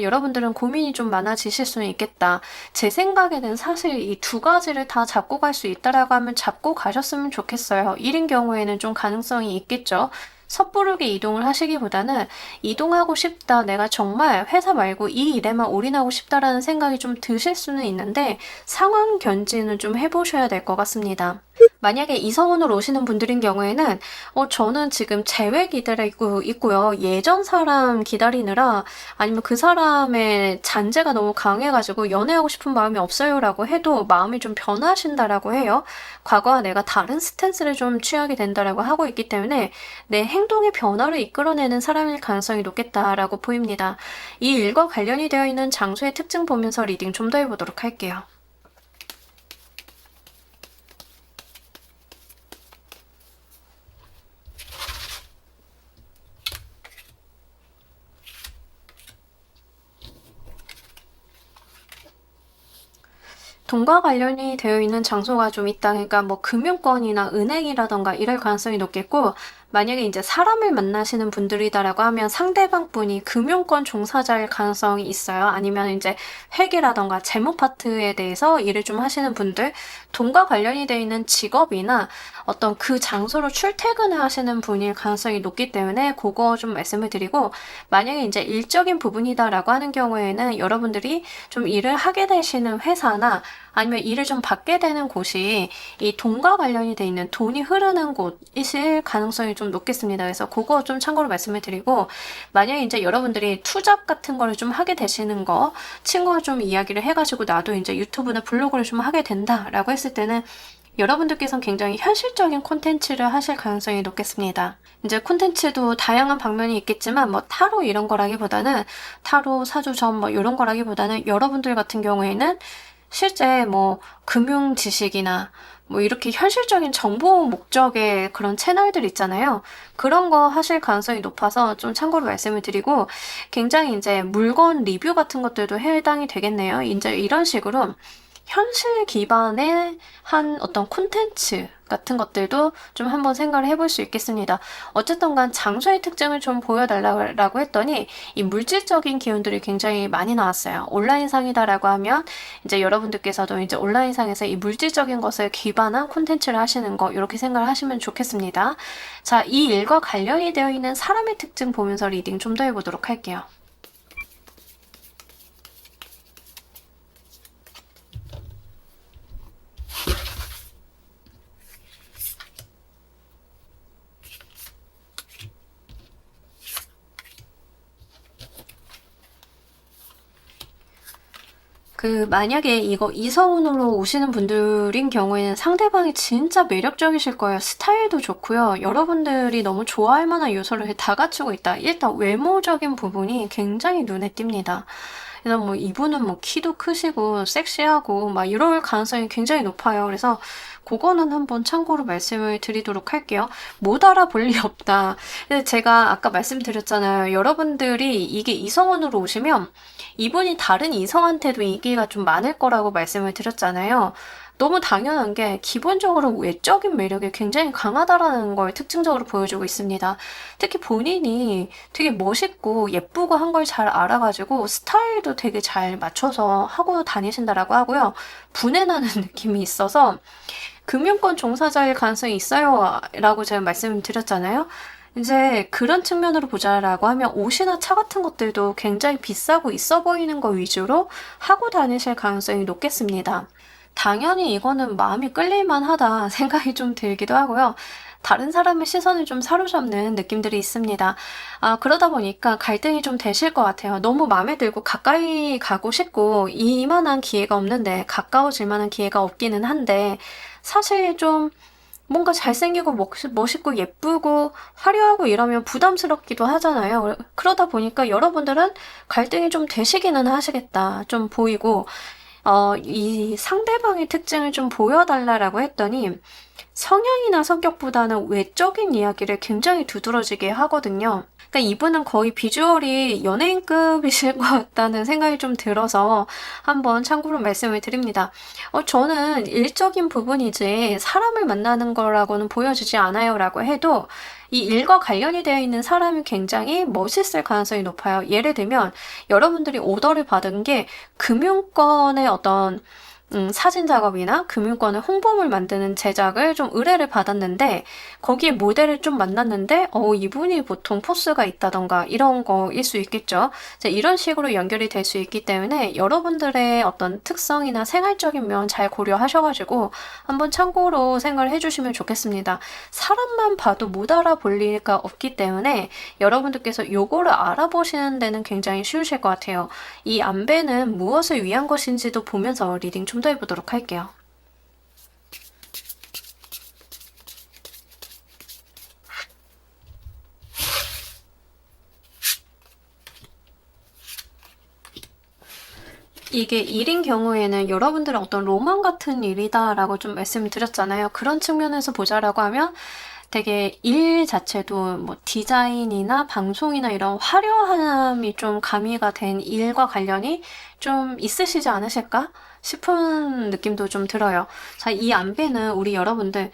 여러분들은 고민이 좀 많아지실 수는 있겠다. 제 생각에는 사실 이 두 가지를 다 잡고 갈 수 있다라고 하면 잡고 가셨으면 좋겠어요. 일인 경우에는 좀 가능성이 있겠죠. 섣부르게 이동을 하시기보다는 이동하고 싶다, 내가 정말 회사 말고 이 일에만 올인하고 싶다라는 생각이 좀 드실 수는 있는데, 상황 견지는 좀 해보셔야 될 것 같습니다. 만약에 이성운으로 오시는 분들인 경우에는 저는 지금 재회 기다리고 있고요. 예전 사람 기다리느라, 아니면 그 사람의 잔재가 너무 강해가지고 연애하고 싶은 마음이 없어요라고 해도 마음이 좀 변하신다라고 해요. 과거와 내가 다른 스탠스를 좀 취하게 된다라고 하고 있기 때문에 내 행동의 변화를 이끌어내는 사람일 가능성이 높겠다라고 보입니다. 이 일과 관련이 되어 있는 장소의 특징 보면서 리딩 좀 더 해보도록 할게요. 돈과 관련이 되어 있는 장소가 좀 있다. 그러니까 뭐 금융권이나 은행이라던가 이럴 가능성이 높겠고, 만약에 이제 사람을 만나시는 분들이다라고 하면 상대방 분이 금융권 종사자일 가능성이 있어요. 아니면 이제 회계라던가 재무 파트에 대해서 일을 좀 하시는 분들, 돈과 관련이 되어 있는 직업이나 어떤 그 장소로 출퇴근을 하시는 분일 가능성이 높기 때문에 그거 좀 말씀을 드리고, 만약에 이제 일적인 부분이다라고 하는 경우에는 여러분들이 좀 일을 하게 되시는 회사나 아니면 일을 좀 받게 되는 곳이 이 돈과 관련이 돼 있는 돈이 흐르는 곳이실 가능성이 좀 높겠습니다. 그래서 그거 좀 참고로 말씀을 드리고, 만약에 이제 여러분들이 투잡 같은 거를 좀 하게 되시는 거, 친구가 좀 이야기를 해가지고 나도 이제 유튜브나 블로그를 좀 하게 된다라고 했을 때는 여러분들께서는 굉장히 현실적인 콘텐츠를 하실 가능성이 높겠습니다. 이제 콘텐츠도 다양한 방면이 있겠지만 뭐 타로 이런 거라기보다는, 타로, 사주점 뭐 이런 거라기보다는 여러분들 같은 경우에는 실제 뭐 금융 지식이나 뭐 이렇게 현실적인 정보 목적의 그런 채널들 있잖아요. 그런 거 하실 가능성이 높아서 좀 참고로 말씀을 드리고, 굉장히 이제 물건 리뷰 같은 것들도 해당이 되겠네요. 이제 이런 식으로 현실 기반의 한 어떤 콘텐츠 같은 것들도 좀 한번 생각을 해볼 수 있겠습니다. 어쨌든 간 장소의 특징을 좀 보여달라고 했더니 이 물질적인 기운들이 굉장히 많이 나왔어요. 온라인상이다라고 하면 이제 여러분들께서도 이제 온라인상에서 이 물질적인 것을 기반한 콘텐츠를 하시는 거, 이렇게 생각을 하시면 좋겠습니다. 자, 이 일과 관련이 되어 있는 사람의 특징 보면서 리딩 좀 더 해보도록 할게요. 만약에 이거 이성운으로 오시는 분들인 경우에는 상대방이 진짜 매력적이실 거예요. 스타일도 좋고요. 여러분들이 너무 좋아할 만한 요소를 다 갖추고 있다. 일단 외모적인 부분이 굉장히 눈에 띕니다. 그래서 뭐 이분은 뭐 키도 크시고 섹시하고 막 이럴 가능성이 굉장히 높아요. 그래서 그거는 한번 참고로 말씀을 드리도록 할게요. 못 알아볼 리 없다. 근데 제가 아까 말씀드렸잖아요. 여러분들이 이게 이성운으로 오시면 이분이 다른 이성한테도 인기가 좀 많을 거라고 말씀을 드렸잖아요. 너무 당연한 게 기본적으로 외적인 매력이 굉장히 강하다라는 걸 특징적으로 보여주고 있습니다. 특히 본인이 되게 멋있고 예쁘고 한 걸 잘 알아가지고 스타일도 되게 잘 맞춰서 하고 다니신다라고 하고요. 분해 나는 느낌이 있어서 금융권 종사자일 가능성이 있어요 라고 제가 말씀드렸잖아요. 이제 그런 측면으로 보자라고 하면 옷이나 차 같은 것들도 굉장히 비싸고 있어 보이는 거 위주로 하고 다니실 가능성이 높겠습니다. 당연히 이거는 마음이 끌릴만 하다 생각이 좀 들기도 하고요. 다른 사람의 시선을 좀 사로잡는 느낌들이 있습니다. 그러다 보니까 갈등이 좀 되실 것 같아요. 너무 마음에 들고 가까이 가고 싶고 이만한 기회가 없는데 가까워질 만한 기회가 없기는 한데 사실 좀 뭔가 잘생기고 멋있고 예쁘고 화려하고 이러면 부담스럽기도 하잖아요. 그러다 보니까 여러분들은 갈등이 좀 되시기는 하시겠다 좀 보이고 이 상대방의 특징을 좀 보여달라고 했더니 성향이나 성격보다는 외적인 이야기를 굉장히 두드러지게 하거든요. 그러니까 이분은 거의 비주얼이 연예인급이실 것 같다는 생각이 좀 들어서 한번 참고로 말씀을 드립니다. 저는 일적인 부분이지 사람을 만나는 거라고는 보여지지 않아요 라고 해도 이 일과 관련이 되어 있는 사람이 굉장히 멋있을 가능성이 높아요. 예를 들면 여러분들이 오더를 받은 게 금융권의 어떤 사진 작업이나 금융권의 홍보물 만드는 제작을 좀 의뢰를 받았는데 거기에 모델을 좀 만났는데 이분이 보통 포스가 있다던가 이런 거일 수 있겠죠. 이런 식으로 연결이 될 수 있기 때문에 여러분들의 어떤 특성이나 생활적인 면 잘 고려하셔가지고 한번 참고로 생각을 해주시면 좋겠습니다. 사람만 봐도 못 알아볼 리가 없기 때문에 여러분들께서 요거를 알아보시는 데는 굉장히 쉬우실 것 같아요. 이 안배는 무엇을 위한 것인지도 보면서 리딩 좀 더 해보도록 할게요. 이게 일인 경우에는 여러분들은 어떤 로망 같은 일이다라고 좀 말씀을 드렸잖아요. 그런 측면에서 보자라고 하면 되게 일 자체도 뭐 디자인이나 방송이나 이런 화려함이 좀 가미가 된 일과 관련이 좀 있으시지 않으실까 싶은 느낌도 좀 들어요. 자, 이 안배는 우리 여러분들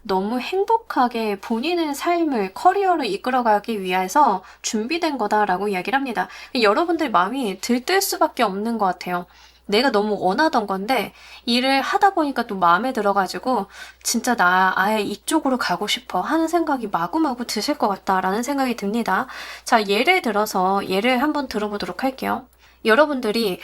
너무 행복하게 본인의 삶을, 커리어를 이끌어가기 위해서 준비된 거다라고 이야기를 합니다. 여러분들 마음이 들뜰 수밖에 없는 것 같아요. 내가 너무 원하던 건데 일을 하다 보니까 또 마음에 들어가지고 진짜 나 아예 이쪽으로 가고 싶어 하는 생각이 마구마구 드실 것 같다라는 생각이 듭니다. 자, 예를 들어서 예를 한번 들어보도록 할게요. 여러분들이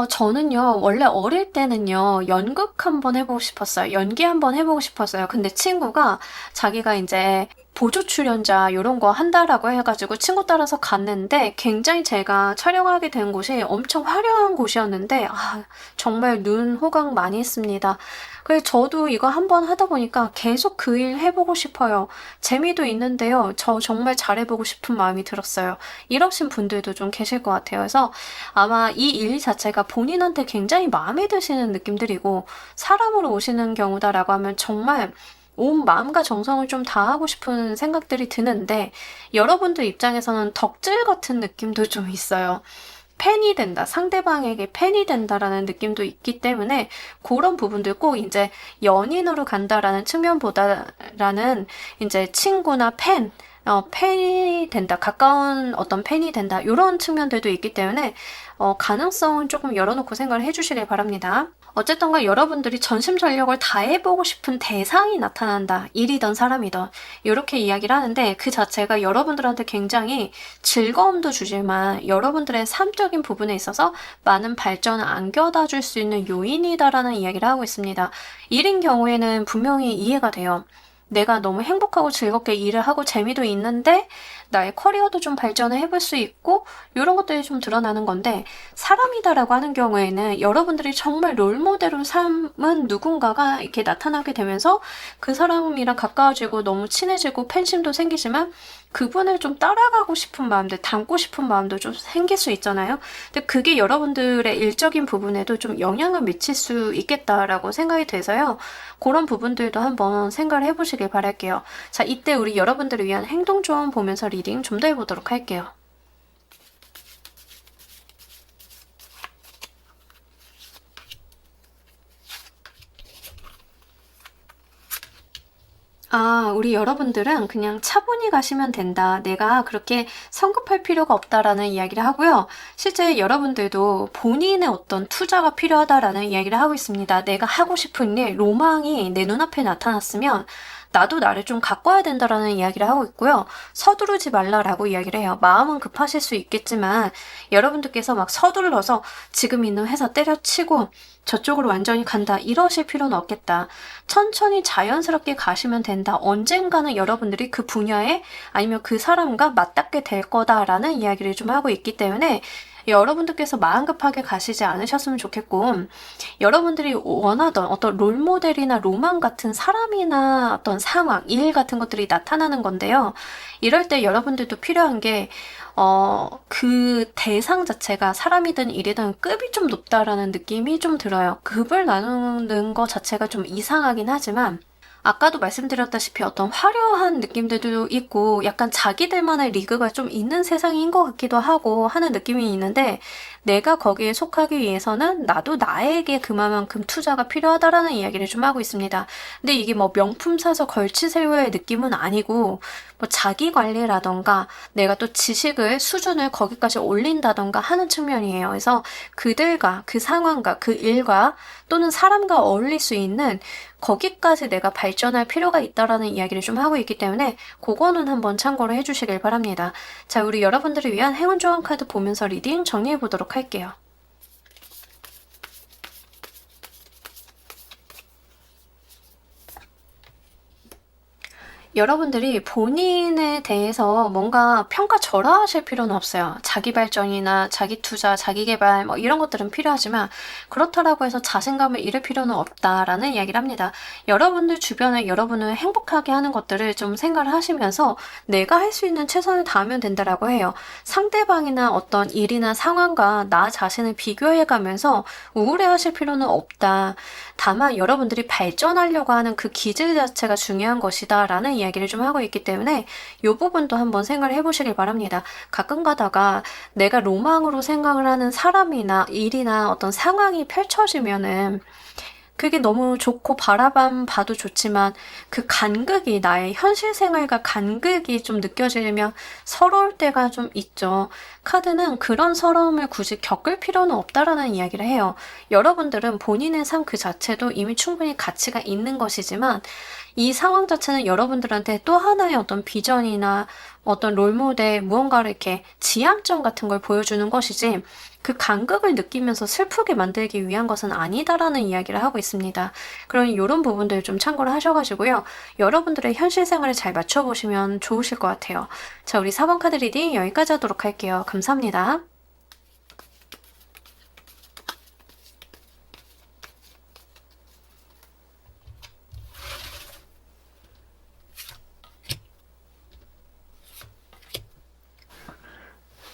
저는요 원래 어릴 때는요 연극 한번 해보고 싶었어요. 연기 한번 해보고 싶었어요. 근데 친구가 자기가 이제 보조 출연자 이런 거 한다라고 해가지고 친구 따라서 갔는데 굉장히 제가 촬영하게 된 곳이 엄청 화려한 곳이었는데 정말 눈 호강 많이 했습니다. 그래서 저도 이거 한번 하다 보니까 계속 그 일 해보고 싶어요. 재미도 있는데요. 저 정말 잘해보고 싶은 마음이 들었어요. 이러신 분들도 좀 계실 것 같아요. 그래서 아마 이 일 자체가 본인한테 굉장히 마음에 드시는 느낌들이고 사람으로 오시는 경우다라고 하면 정말 온 마음과 정성을 좀 다하고 싶은 생각들이 드는데 여러분들 입장에서는 덕질 같은 느낌도 좀 있어요. 팬이 된다, 상대방에게 팬이 된다라는 느낌도 있기 때문에 그런 부분들 꼭 이제 연인으로 간다라는 측면보다라는 이제 친구나 팬이 된다, 가까운 어떤 팬이 된다 이런 측면들도 있기 때문에 가능성은 조금 열어놓고 생각을 해주시길 바랍니다. 어쨌든 간 여러분들이 전심전력을 다해보고 싶은 대상이 나타난다. 일이든 사람이든 이렇게 이야기를 하는데 그 자체가 여러분들한테 굉장히 즐거움도 주지만 여러분들의 삶적인 부분에 있어서 많은 발전을 안겨다 줄 수 있는 요인이다라는 이야기를 하고 있습니다. 일인 경우에는 분명히 이해가 돼요. 내가 너무 행복하고 즐겁게 일을 하고 재미도 있는데 나의 커리어도 좀 발전을 해볼 수 있고 이런 것들이 좀 드러나는 건데, 사람이다라고 하는 경우에는 여러분들이 정말 롤모델로 삼은 누군가가 이렇게 나타나게 되면서 그 사람이랑 가까워지고 너무 친해지고 팬심도 생기지만 그분을 좀 따라가고 싶은 마음들, 닮고 싶은 마음도 좀 생길 수 있잖아요. 근데 그게 여러분들의 일적인 부분에도 좀 영향을 미칠 수 있겠다라고 생각이 돼서요. 그런 부분들도 한번 생각을 해보시길 바랄게요. 자, 이때 우리 여러분들을 위한 행동 조언 보면서 리딩 좀 더 해보도록 할게요. 우리 여러분들은 그냥 차분히 가시면 된다. 내가 그렇게 성급할 필요가 없다라는 이야기를 하고요. 실제 여러분들도 본인의 어떤 투자가 필요하다라는 이야기를 하고 있습니다. 내가 하고 싶은 일, 로망이 내 눈앞에 나타났으면 나도 나를 좀 가꿔야 된다라는 이야기를 하고 있고요. 서두르지 말라라고 이야기를 해요. 마음은 급하실 수 있겠지만 여러분들께서 막 서둘러서 지금 있는 회사 때려치고 저쪽으로 완전히 간다, 이러실 필요는 없겠다. 천천히 자연스럽게 가시면 된다. 언젠가는 여러분들이 그 분야에 아니면 그 사람과 맞닿게 될 거다라는 이야기를 좀 하고 있기 때문에 여러분들께서 마음 급하게 가시지 않으셨으면 좋겠고, 여러분들이 원하던 어떤 롤모델이나 로망 같은 사람이나 어떤 상황, 일 같은 것들이 나타나는 건데요. 이럴 때 여러분들도 필요한 게 그 대상 자체가 사람이든 일이든 급이 좀 높다라는 느낌이 좀 들어요. 급을 나누는 것 자체가 좀 이상하긴 하지만 아까도 말씀드렸다시피 어떤 화려한 느낌들도 있고 약간 자기들만의 리그가 좀 있는 세상인 것 같기도 하고 하는 느낌이 있는데, 내가 거기에 속하기 위해서는 나도 나에게 그만큼 투자가 필요하다라는 이야기를 좀 하고 있습니다. 근데 이게 뭐 명품 사서 걸치세요의 느낌은 아니고, 뭐 자기 관리라던가 내가 또 지식을 수준을 거기까지 올린다던가 하는 측면이에요. 그래서 그들과 그 상황과 그 일과 또는 사람과 어울릴 수 있는 거기까지 내가 발전할 필요가 있다라는 이야기를 좀 하고 있기 때문에 그거는 한번 참고를 해주시길 바랍니다. 자, 우리 여러분들을 위한 행운 조언 카드 보면서 리딩 정리해 보도록 할게요. 여러분들이 본인에 대해서 뭔가 평가절하하실 필요는 없어요. 자기 발전이나 자기 투자, 자기 개발 뭐 이런 것들은 필요하지만 그렇다라고 해서 자신감을 잃을 필요는 없다라는 이야기를 합니다. 여러분들 주변에 여러분을 행복하게 하는 것들을 좀 생각을 하시면서 내가 할 수 있는 최선을 다하면 된다라고 해요. 상대방이나 어떤 일이나 상황과 나 자신을 비교해 가면서 우울해하실 필요는 없다. 다만 여러분들이 발전하려고 하는 그 기질 자체가 중요한 것이다 라는 이야기를 좀 하고 있기 때문에 이 부분도 한번 생각을 해보시길 바랍니다. 가끔 가다가 내가 로망으로 생각을 하는 사람이나 일이나 어떤 상황이 펼쳐지면은 그게 너무 좋고 바라만 봐도 좋지만 그 간극이, 나의 현실 생활과 간극이 좀 느껴지면 서러울 때가 좀 있죠. 카드는 그런 서러움을 굳이 겪을 필요는 없다라는 이야기를 해요. 여러분들은 본인의 삶 그 자체도 이미 충분히 가치가 있는 것이지만 이 상황 자체는 여러분들한테 또 하나의 어떤 비전이나 어떤 롤모델, 무언가를 이렇게 지향점 같은 걸 보여주는 것이지 그 간극을 느끼면서 슬프게 만들기 위한 것은 아니다라는 이야기를 하고 있습니다. 그럼 이런 부분들 좀 참고를 하셔가지고요. 여러분들의 현실 생활을 잘 맞춰보시면 좋으실 것 같아요. 자, 우리 4번 카드 리딩 여기까지 하도록 할게요. 감사합니다.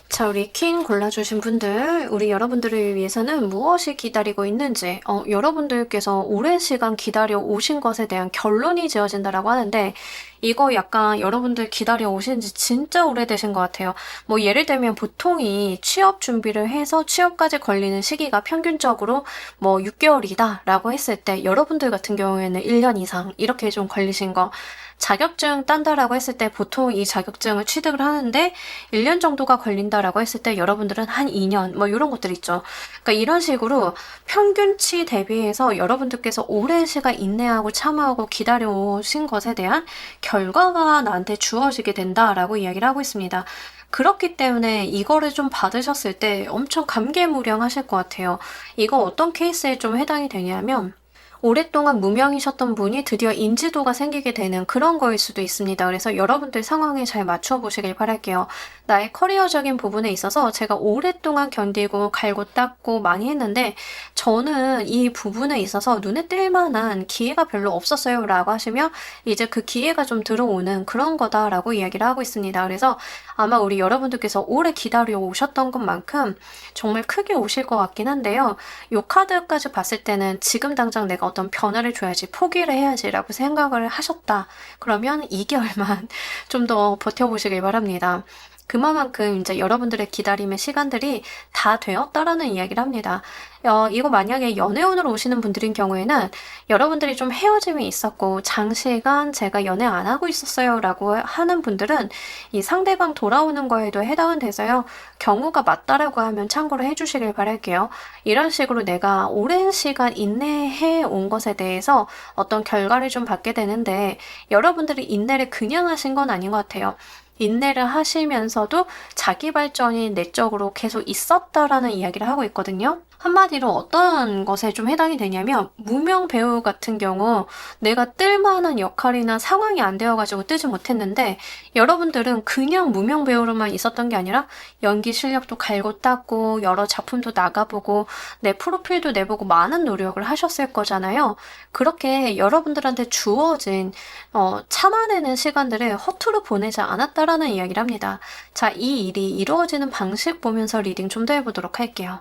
자, 우리 퀸 골라주신 분들, 우리 여러분들을 위해서는 무엇이 기다리고 있는지, 여러분들께서 오랜 시간 기다려 오신 것에 대한 결론이 지어진다라고 하는데, 이거 약간 여러분들 기다려 오신 지 진짜 오래되신 것 같아요. 뭐 예를 들면 보통이 취업 준비를 해서 취업까지 걸리는 시기가 평균적으로 뭐 6개월이다 라고 했을 때, 여러분들 같은 경우에는 1년 이상 이렇게 좀 걸리신 거, 자격증 딴다라고 했을 때 보통 이 자격증을 취득을 하는데 1년 정도가 걸린다라고 했을 때 여러분들은 한 2년 뭐 이런 것들 있죠. 그러니까 이런 식으로 평균치 대비해서 여러분들께서 오랜 시간 인내하고 참아오고 기다려 오신 것에 대한 결과가 나한테 주어지게 된다라고 이야기를 하고 있습니다. 그렇기 때문에 이거를 좀 받으셨을 때 엄청 감개무량하실 것 같아요. 이거 어떤 케이스에 좀 해당이 되냐면 오랫동안 무명이셨던 분이 드디어 인지도가 생기게 되는 그런 거일 수도 있습니다. 그래서 여러분들 상황에 잘 맞춰 보시길 바랄게요. 나의 커리어적인 부분에 있어서 제가 오랫동안 견디고 갈고 닦고 많이 했는데 저는 이 부분에 있어서 눈에 띌 만한 기회가 별로 없었어요 라고 하시면 이제 그 기회가 좀 들어오는 그런 거다라고 이야기를 하고 있습니다. 그래서 아마 우리 여러분들께서 오래 기다려 오셨던 것만큼 정말 크게 오실 것 같긴 한데요. 이 카드까지 봤을 때는 지금 당장 내가 어떤 변화를 줘야지, 포기를 해야지 라고 생각을 하셨다. 그러면 2개월만 좀 더 버텨보시길 바랍니다. 그만큼 이제 여러분들의 기다림의 시간들이 다 되었다라는 이야기를 합니다. 이거 만약에 연애운으로 오시는 분들인 경우에는 여러분들이 좀 헤어짐이 있었고 장시간 제가 연애 안 하고 있었어요 라고 하는 분들은 이 상대방 돌아오는 거에도 해당은 돼서요. 경우가 맞다라고 하면 참고로 해주시길 바랄게요. 이런 식으로 내가 오랜 시간 인내해 온 것에 대해서 어떤 결과를 좀 받게 되는데 여러분들이 인내를 그냥 하신 건 아닌 것 같아요. 인내를 하시면서도 자기 발전이 내적으로 계속 있었다라는 이야기를 하고 있거든요. 한마디로 어떤 것에 좀 해당이 되냐면 무명 배우 같은 경우 내가 뜰 만한 역할이나 상황이 안 되어가지고 뜨지 못했는데 여러분들은 그냥 무명 배우로만 있었던 게 아니라 연기 실력도 갈고 닦고 여러 작품도 나가보고 내 프로필도 내보고 많은 노력을 하셨을 거잖아요. 그렇게 여러분들한테 주어진 참아내는 시간들을 허투루 보내지 않았다라는 이야기를 합니다. 자, 이 일이 이루어지는 방식 보면서 리딩 좀 더 해보도록 할게요.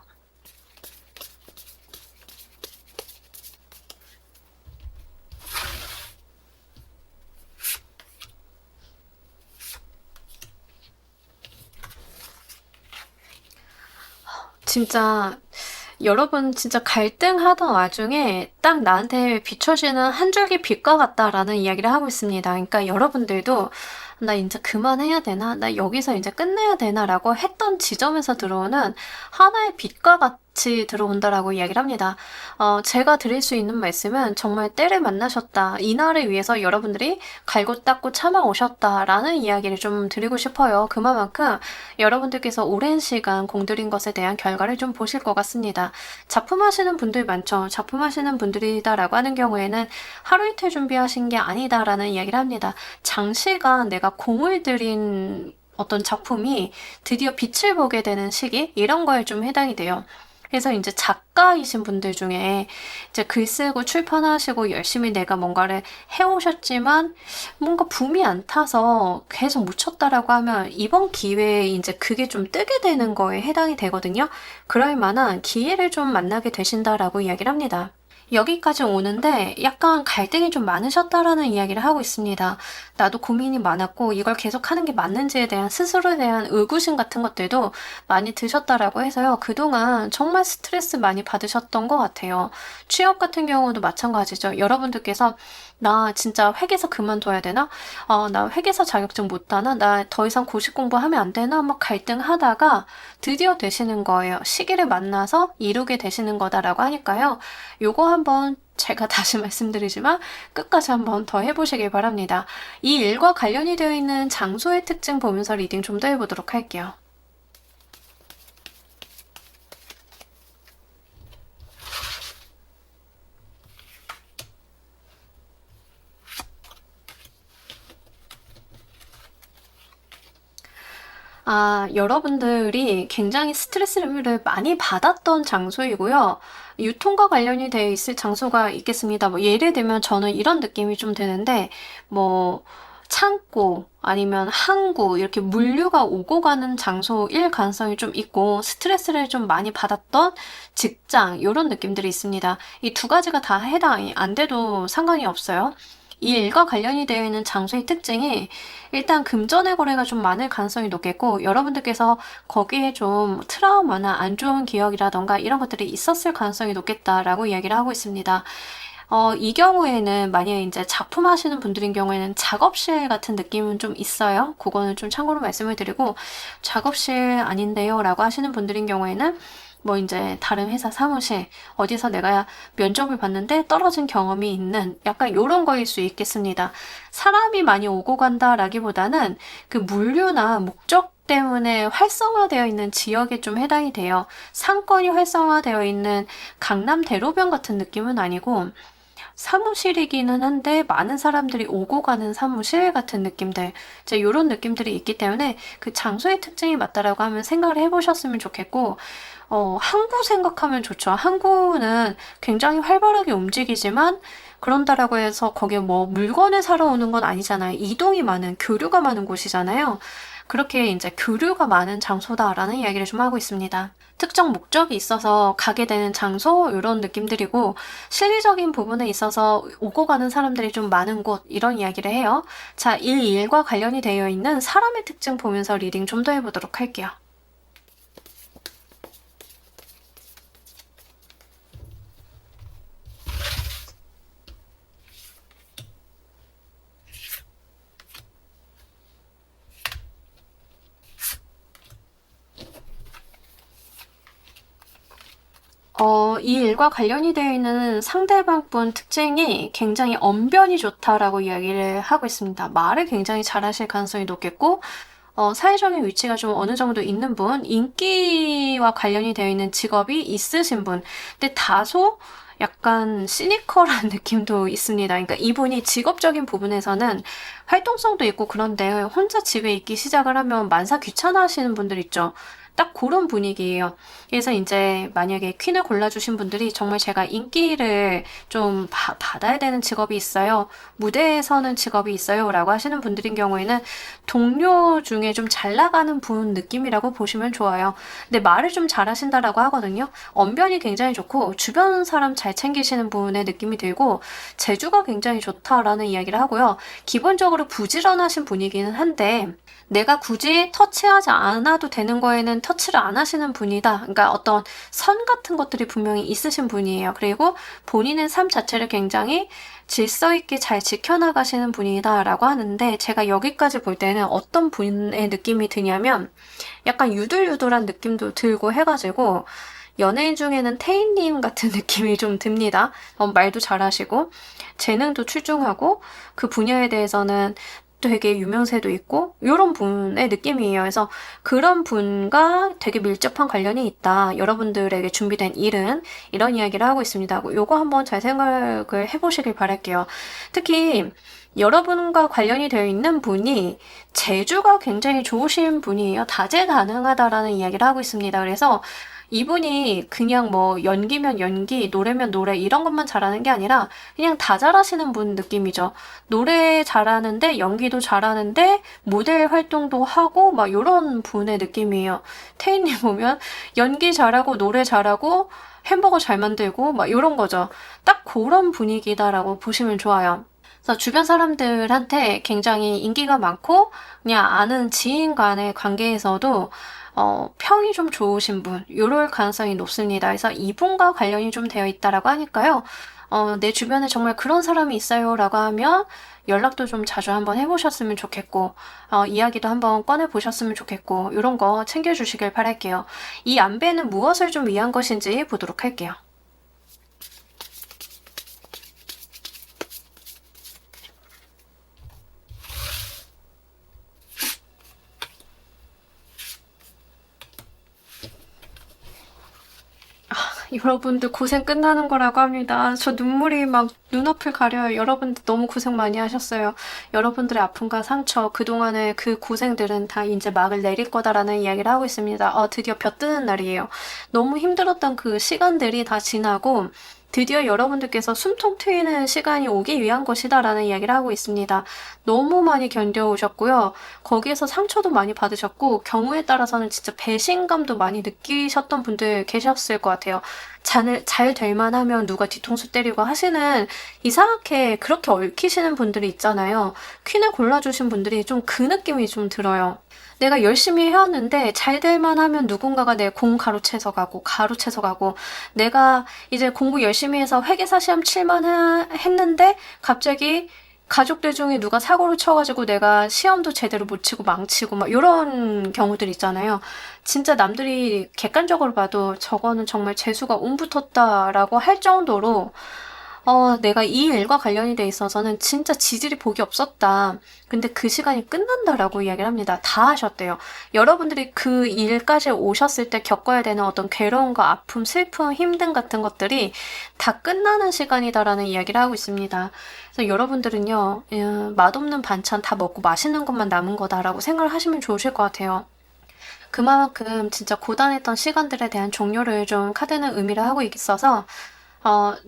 진짜 여러분 진짜 갈등하던 와중에 딱 나한테 비춰지는 한 줄기 빛과 같다라는 이야기를 하고 있습니다. 그러니까 여러분들도 나 이제 그만해야 되나? 나 여기서 이제 끝내야 되나? 라고 했던 지점에서 들어오는 하나의 빛과 같이 들어온다라고 이야기를 합니다. 제가 드릴 수 있는 말씀은 정말 때를 만나셨다. 이날을 위해서 여러분들이 갈고 닦고 참아오셨다라는 이야기를 좀 드리고 싶어요. 그만큼 여러분들께서 오랜 시간 공들인 것에 대한 결과를 좀 보실 것 같습니다. 작품하시는 분들 많죠. 작품하시는 분들이다라고 하는 경우에는 하루 이틀 준비하신 게 아니다라는 이야기를 합니다. 장시간 내가 공을 들인 어떤 작품이 드디어 빛을 보게 되는 시기 이런 거에 좀 해당이 돼요. 그래서 이제 작가이신 분들 중에 이제 글 쓰고 출판하시고 열심히 내가 뭔가를 해오셨지만 뭔가 붐이 안 타서 계속 묻혔다라고 하면 이번 기회에 이제 그게 좀 뜨게 되는 거에 해당이 되거든요. 그럴 만한 기회를 좀 만나게 되신다라고 이야기를 합니다. 여기까지 오는데 약간 갈등이 좀 많으셨다라는 이야기를 하고 있습니다. 나도 고민이 많았고 이걸 계속 하는 게 맞는지에 대한 스스로에 대한 의구심 같은 것들도 많이 드셨다라고 해서요. 그동안 정말 스트레스 많이 받으셨던 것 같아요. 취업 같은 경우도 마찬가지죠. 여러분들께서 나 진짜 회계사 그만둬야 되나? 나 회계사 자격증 못 따나? 나 더 이상 고시 공부하면 안 되나? 막 갈등하다가 드디어 되시는 거예요. 시기를 만나서 이루게 되시는 거다라고 하니까요. 요거 한번 제가 다시 말씀드리지만 끝까지 한번 더 해보시길 바랍니다. 이 일과 관련이 되어 있는 장소의 특징 보면서 리딩 좀 더 해보도록 할게요. 여러분들이 굉장히 스트레스를 많이 받았던 장소이고요. 유통과 관련이 되어 있을 장소가 있겠습니다. 뭐 예를 들면 저는 이런 느낌이 좀 드는데 뭐 창고 아니면 항구 이렇게 물류가 오고 가는 장소일 가능성이 좀 있고 스트레스를 좀 많이 받았던 직장 이런 느낌들이 있습니다. 이 두 가지가 다 해당이 안 돼도 상관이 없어요. 이 일과 관련이 되어 있는 장소의 특징이 일단 금전의 거래가 좀 많을 가능성이 높겠고 여러분들께서 거기에 좀 트라우마나 안 좋은 기억이라던가 이런 것들이 있었을 가능성이 높겠다라고 이야기를 하고 있습니다. 이 경우에는 만약에 이제 작품 하시는 분들인 경우에는 작업실 같은 느낌은 좀 있어요. 그거는 좀 참고로 말씀을 드리고 작업실 아닌데요 라고 하시는 분들인 경우에는 뭐 이제 다른 회사 사무실 어디서 내가 면접을 봤는데 떨어진 경험이 있는 약간 이런 거일 수 있겠습니다. 사람이 많이 오고 간다라기보다는 그 물류나 목적 때문에 활성화되어 있는 지역에 좀 해당이 돼요. 상권이 활성화되어 있는 강남 대로변 같은 느낌은 아니고 사무실이기는 한데 많은 사람들이 오고 가는 사무실 같은 느낌들, 이제 요런 느낌들이 있기 때문에 그 장소의 특징이 맞다라고 하면 생각을 해보셨으면 좋겠고, 항구 생각하면 좋죠. 항구는 굉장히 활발하게 움직이지만 그런다라고 해서 거기에 뭐 물건을 사러 오는 건 아니잖아요. 이동이 많은, 교류가 많은 곳이잖아요. 그렇게 이제 교류가 많은 장소다라는 이야기를 좀 하고 있습니다. 특정 목적이 있어서 가게 되는 장소 이런 느낌들이고, 실리적인 부분에 있어서 오고 가는 사람들이 좀 많은 곳 이런 이야기를 해요. 자, 일과 관련이 되어 있는 사람의 특징 보면서 리딩 좀 더 해보도록 할게요. 이 일과 관련이 되어 있는 상대방 분 특징이 굉장히 언변이 좋다라고 이야기를 하고 있습니다. 말을 굉장히 잘하실 가능성이 높겠고, 사회적인 위치가 좀 어느 정도 있는 분, 인기와 관련이 되어 있는 직업이 있으신 분, 근데 다소 약간 시니컬한 느낌도 있습니다. 그러니까 이분이 직업적인 부분에서는 활동성도 있고 그런데 혼자 집에 있기 시작을 하면 만사 귀찮아 하시는 분들 있죠. 딱 그런 분위기예요. 그래서 이제 만약에 퀸을 골라주신 분들이 정말 제가 인기를 좀 받아야 되는 직업이 있어요. 무대에 서는 직업이 있어요. 라고 하시는 분들인 경우에는 동료 중에 좀 잘 나가는 분 느낌이라고 보시면 좋아요. 근데 말을 좀 잘하신다라고 하거든요. 언변이 굉장히 좋고 주변 사람 잘 챙기시는 분의 느낌이 들고 재주가 굉장히 좋다라는 이야기를 하고요. 기본적으로 부지런하신 분이기는 한데 내가 굳이 터치하지 않아도 되는 거에는 터치를 안 하시는 분이다. 그러니까 어떤 선 같은 것들이 분명히 있으신 분이에요. 그리고 본인의 삶 자체를 굉장히 질서 있게 잘 지켜나가시는 분이다라고 하는데, 제가 여기까지 볼 때는 어떤 분의 느낌이 드냐면 약간 유들유들한 느낌도 들고 해가지고 연예인 중에는 태인님 같은 느낌이 좀 듭니다. 말도 잘하시고 재능도 출중하고 그 분야에 대해서는 되게 유명세도 있고 이런 분의 느낌이에요. 그래서 그런 분과 되게 밀접한 관련이 있다. 여러분들에게 준비된 일은 이런 이야기를 하고 있습니다. 요거 한번 잘 생각을 해보시길 바랄게요. 특히 여러분과 관련이 되어 있는 분이 재주가 굉장히 좋으신 분이에요. 다재다능하다라는 이야기를 하고 있습니다. 그래서 이분이 그냥 뭐 연기면 연기, 노래면 노래 이런 것만 잘하는 게 아니라 그냥 다 잘하시는 분 느낌이죠. 노래 잘하는데 연기도 잘하는데 모델 활동도 하고 막 이런 분의 느낌이에요. 태인님 보면 연기 잘하고 노래 잘하고 햄버거 잘 만들고 막 이런 거죠. 딱 그런 분위기다라고 보시면 좋아요. 그래서 주변 사람들한테 굉장히 인기가 많고 그냥 아는 지인 간의 관계에서도 평이 좀 좋으신 분, 요럴 가능성이 높습니다. 그래서 이분과 관련이 좀 되어 있다라고 하니까요. 내 주변에 정말 그런 사람이 있어요 라고 하면 연락도 좀 자주 한번 해보셨으면 좋겠고, 이야기도 한번 꺼내보셨으면 좋겠고, 이런 거 챙겨주시길 바랄게요. 이 안배는 무엇을 좀 위한 것인지 보도록 할게요. 여러분들 고생 끝나는 거라고 합니다. 저 눈물이 막 눈앞을 가려요. 여러분들 너무 고생 많이 하셨어요. 여러분들의 아픔과 상처, 그동안의 그 고생들은 다 이제 막을 내릴 거다라는 이야기를 하고 있습니다. 드디어 볕 뜨는 날이에요. 너무 힘들었던 그 시간들이 다 지나고 드디어 여러분들께서 숨통 트이는 시간이 오기 위한 것이다라는 이야기를 하고 있습니다. 너무 많이 견뎌오셨고요. 거기에서 상처도 많이 받으셨고 경우에 따라서는 진짜 배신감도 많이 느끼셨던 분들 계셨을 것 같아요. 잘 될만 하면 누가 뒤통수 때리고 하시는 이상하게 그렇게 얽히시는 분들이 있잖아요. 퀸을 골라주신 분들이 좀 그 느낌이 좀 들어요. 내가 열심히 해왔는데 잘 될만 하면 누군가가 내 공 가로채서 가고 내가 이제 공부 열심히 해서 회계사 시험 칠만 했는데 갑자기 가족들 중에 누가 사고를 쳐가지고 내가 시험도 제대로 못 치고 망치고 막 이런 경우들 있잖아요. 진짜 남들이 객관적으로 봐도 저거는 정말 재수가 운 붙었다라고 할 정도로 내가 이 일과 관련이 돼 있어서는 진짜 지질이 복이 없었다. 근데 그 시간이 끝난다라고 이야기를 합니다. 다 하셨대요. 여러분들이 그 일까지 오셨을 때 겪어야 되는 어떤 괴로움과 아픔, 슬픔, 힘듦 같은 것들이 다 끝나는 시간이다라는 이야기를 하고 있습니다. 그래서 여러분들은요, 맛없는 반찬 다 먹고 맛있는 것만 남은 거다라고 생각을 하시면 좋으실 것 같아요. 그만큼 진짜 고단했던 시간들에 대한 종료를 좀 카드는 의미를 하고 있어서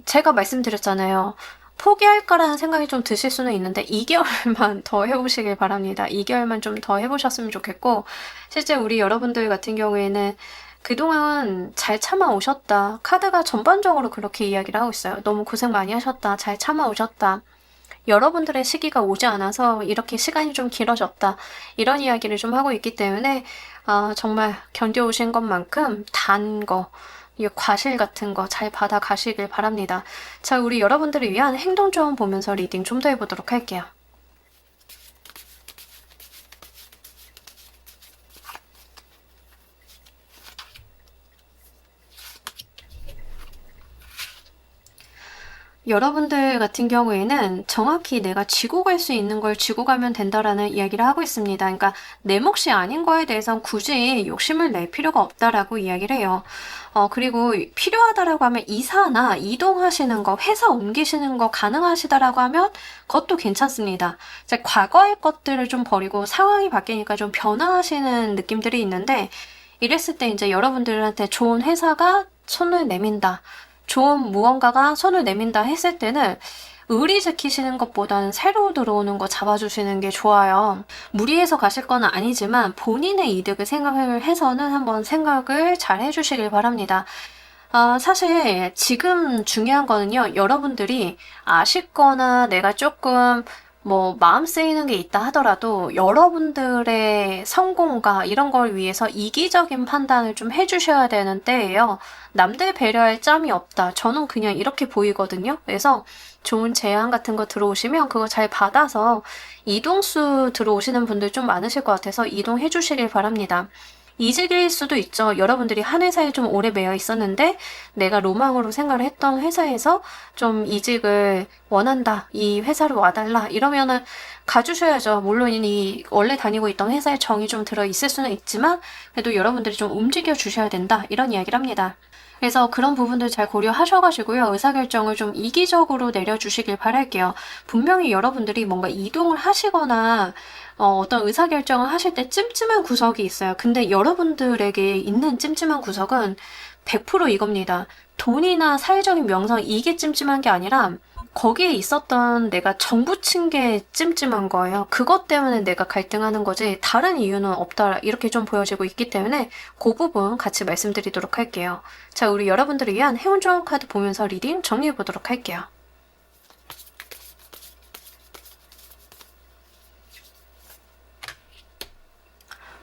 제가 말씀드렸잖아요. 포기할까라는 생각이 좀 드실 수는 있는데 2개월만 더 해보시길 바랍니다. 2개월만 좀 더 해보셨으면 좋겠고 실제 우리 여러분들 같은 경우에는 그동안 잘 참아오셨다. 카드가 전반적으로 그렇게 이야기를 하고 있어요. 너무 고생 많이 하셨다. 잘 참아오셨다. 여러분들의 시기가 오지 않아서 이렇게 시간이 좀 길어졌다. 이런 이야기를 좀 하고 있기 때문에 정말 견뎌오신 것만큼 단 거, 이 과실 같은 거 잘 받아 가시길 바랍니다. 자, 우리 여러분들을 위한 행동 조언 보면서 리딩 좀 더 해보도록 할게요. 여러분들 같은 경우에는 정확히 내가 쥐고 갈 수 있는 걸 쥐고 가면 된다라는 이야기를 하고 있습니다. 그러니까 내 몫이 아닌 거에 대해선 굳이 욕심을 낼 필요가 없다라고 이야기를 해요. 그리고 필요하다라고 하면 이사나 이동하시는 거, 회사 옮기시는 거 가능하시다라고 하면 그것도 괜찮습니다. 이제 과거의 것들을 좀 버리고 상황이 바뀌니까 좀 변화하시는 느낌들이 있는데 이랬을 때 이제 여러분들한테 좋은 회사가 손을 내민다. 좋은 무언가가 손을 내민다 했을 때는 의리 지키시는 것보다는 새로 들어오는 거 잡아주시는 게 좋아요. 무리해서 가실 건 아니지만 본인의 이득을 생각을 해서는 한번 생각을 잘 해주시길 바랍니다. 사실 지금 중요한 거는요. 여러분들이 아쉽거나 내가 조금 마음 쓰이는 게 있다 하더라도 여러분들의 성공과 이런 걸 위해서 이기적인 판단을 좀 해주셔야 되는 때예요. 남들 배려할 짬이 없다. 저는 그냥 이렇게 보이거든요. 그래서 좋은 제안 같은 거 들어오시면 그거 잘 받아서 이동수 들어오시는 분들 좀 많으실 것 같아서 이동해 주시길 바랍니다. 이직일 수도 있죠. 여러분들이 한 회사에 좀 오래 매여 있었는데 내가 로망으로 생각을 했던 회사에서 좀 이직을 원한다. 이 회사로 와달라. 이러면은 가주셔야죠. 물론 이 원래 다니고 있던 회사에 정이 좀 들어 있을 수는 있지만 그래도 여러분들이 좀 움직여 주셔야 된다. 이런 이야기를 합니다. 그래서 그런 부분들 잘 고려하셔가지고요. 의사결정을 좀 이기적으로 내려주시길 바랄게요. 분명히 여러분들이 뭔가 이동을 하시거나 어떤 의사결정을 하실 때 찜찜한 구석이 있어요. 근데 여러분들에게 있는 찜찜한 구석은 100% 이겁니다. 돈이나 사회적인 명성 이게 찜찜한 게 아니라 거기에 있었던 내가 정붙인 게 찜찜한 거예요. 그것 때문에 내가 갈등하는 거지 다른 이유는 없다. 이렇게 좀 보여지고 있기 때문에 그 부분 같이 말씀드리도록 할게요. 자, 우리 여러분들을 위한 행운 좋은 카드 보면서 리딩 정리해 보도록 할게요.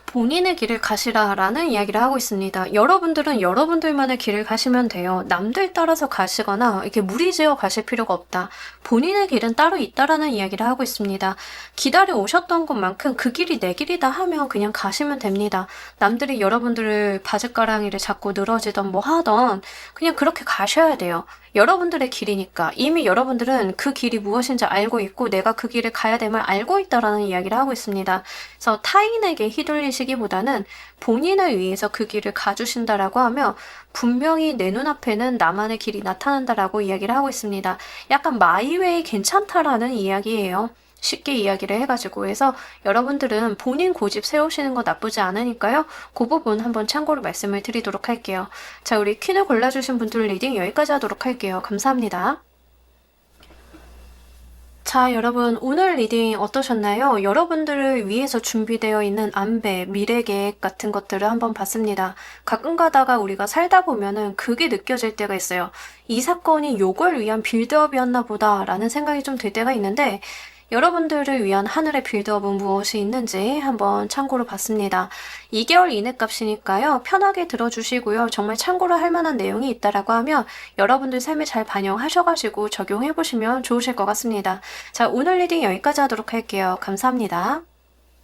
본인의 길을 가시라라는 이야기를 하고 있습니다. 여러분들은 여러분들만의 길을 가시면 돼요. 남들 따라서 가시거나 이렇게 무리지어 가실 필요가 없다. 본인의 길은 따로 있다라는 이야기를 하고 있습니다. 기다려 오셨던 것만큼 그 길이 내 길이다 하면 그냥 가시면 됩니다. 남들이 여러분들을 바짓가랑이를 잡고 늘어지던 뭐 하던 그냥 그렇게 가셔야 돼요. 여러분들의 길이니까 이미 여러분들은 그 길이 무엇인지 알고 있고 내가 그 길을 가야 됨을 알고 있다라는 이야기를 하고 있습니다. 그래서 타인에게 휘둘리시기보다는 본인을 위해서 그 길을 가주신다라고 하며 분명히 내 눈앞에는 나만의 길이 나타난다라고 이야기를 하고 있습니다. 약간 마이웨이 괜찮다라는 이야기예요. 쉽게 이야기를 해가지고 해서 여러분들은 본인 고집 세우시는 거 나쁘지 않으니까요. 그 부분 한번 참고로 말씀을 드리도록 할게요. 자, 우리 퀸을 골라주신 분들 리딩 여기까지 하도록 할게요. 감사합니다. 자, 여러분 오늘 리딩 어떠셨나요? 여러분들을 위해서 준비되어 있는 안배, 미래 계획 같은 것들을 한번 봤습니다. 가끔 가다가 우리가 살다 보면은 그게 느껴질 때가 있어요. 이 사건이 요걸 위한 빌드업이었나 보다 라는 생각이 좀 들 때가 있는데 여러분들을 위한 하늘의 빌드업은 무엇이 있는지 한번 참고로 봤습니다. 2개월 이내 값이니까요. 편하게 들어주시고요. 정말 참고로 할 만한 내용이 있다라고 하면 여러분들 삶에 잘 반영하셔가지고 적용해보시면 좋으실 것 같습니다. 자, 오늘 리딩 여기까지 하도록 할게요. 감사합니다.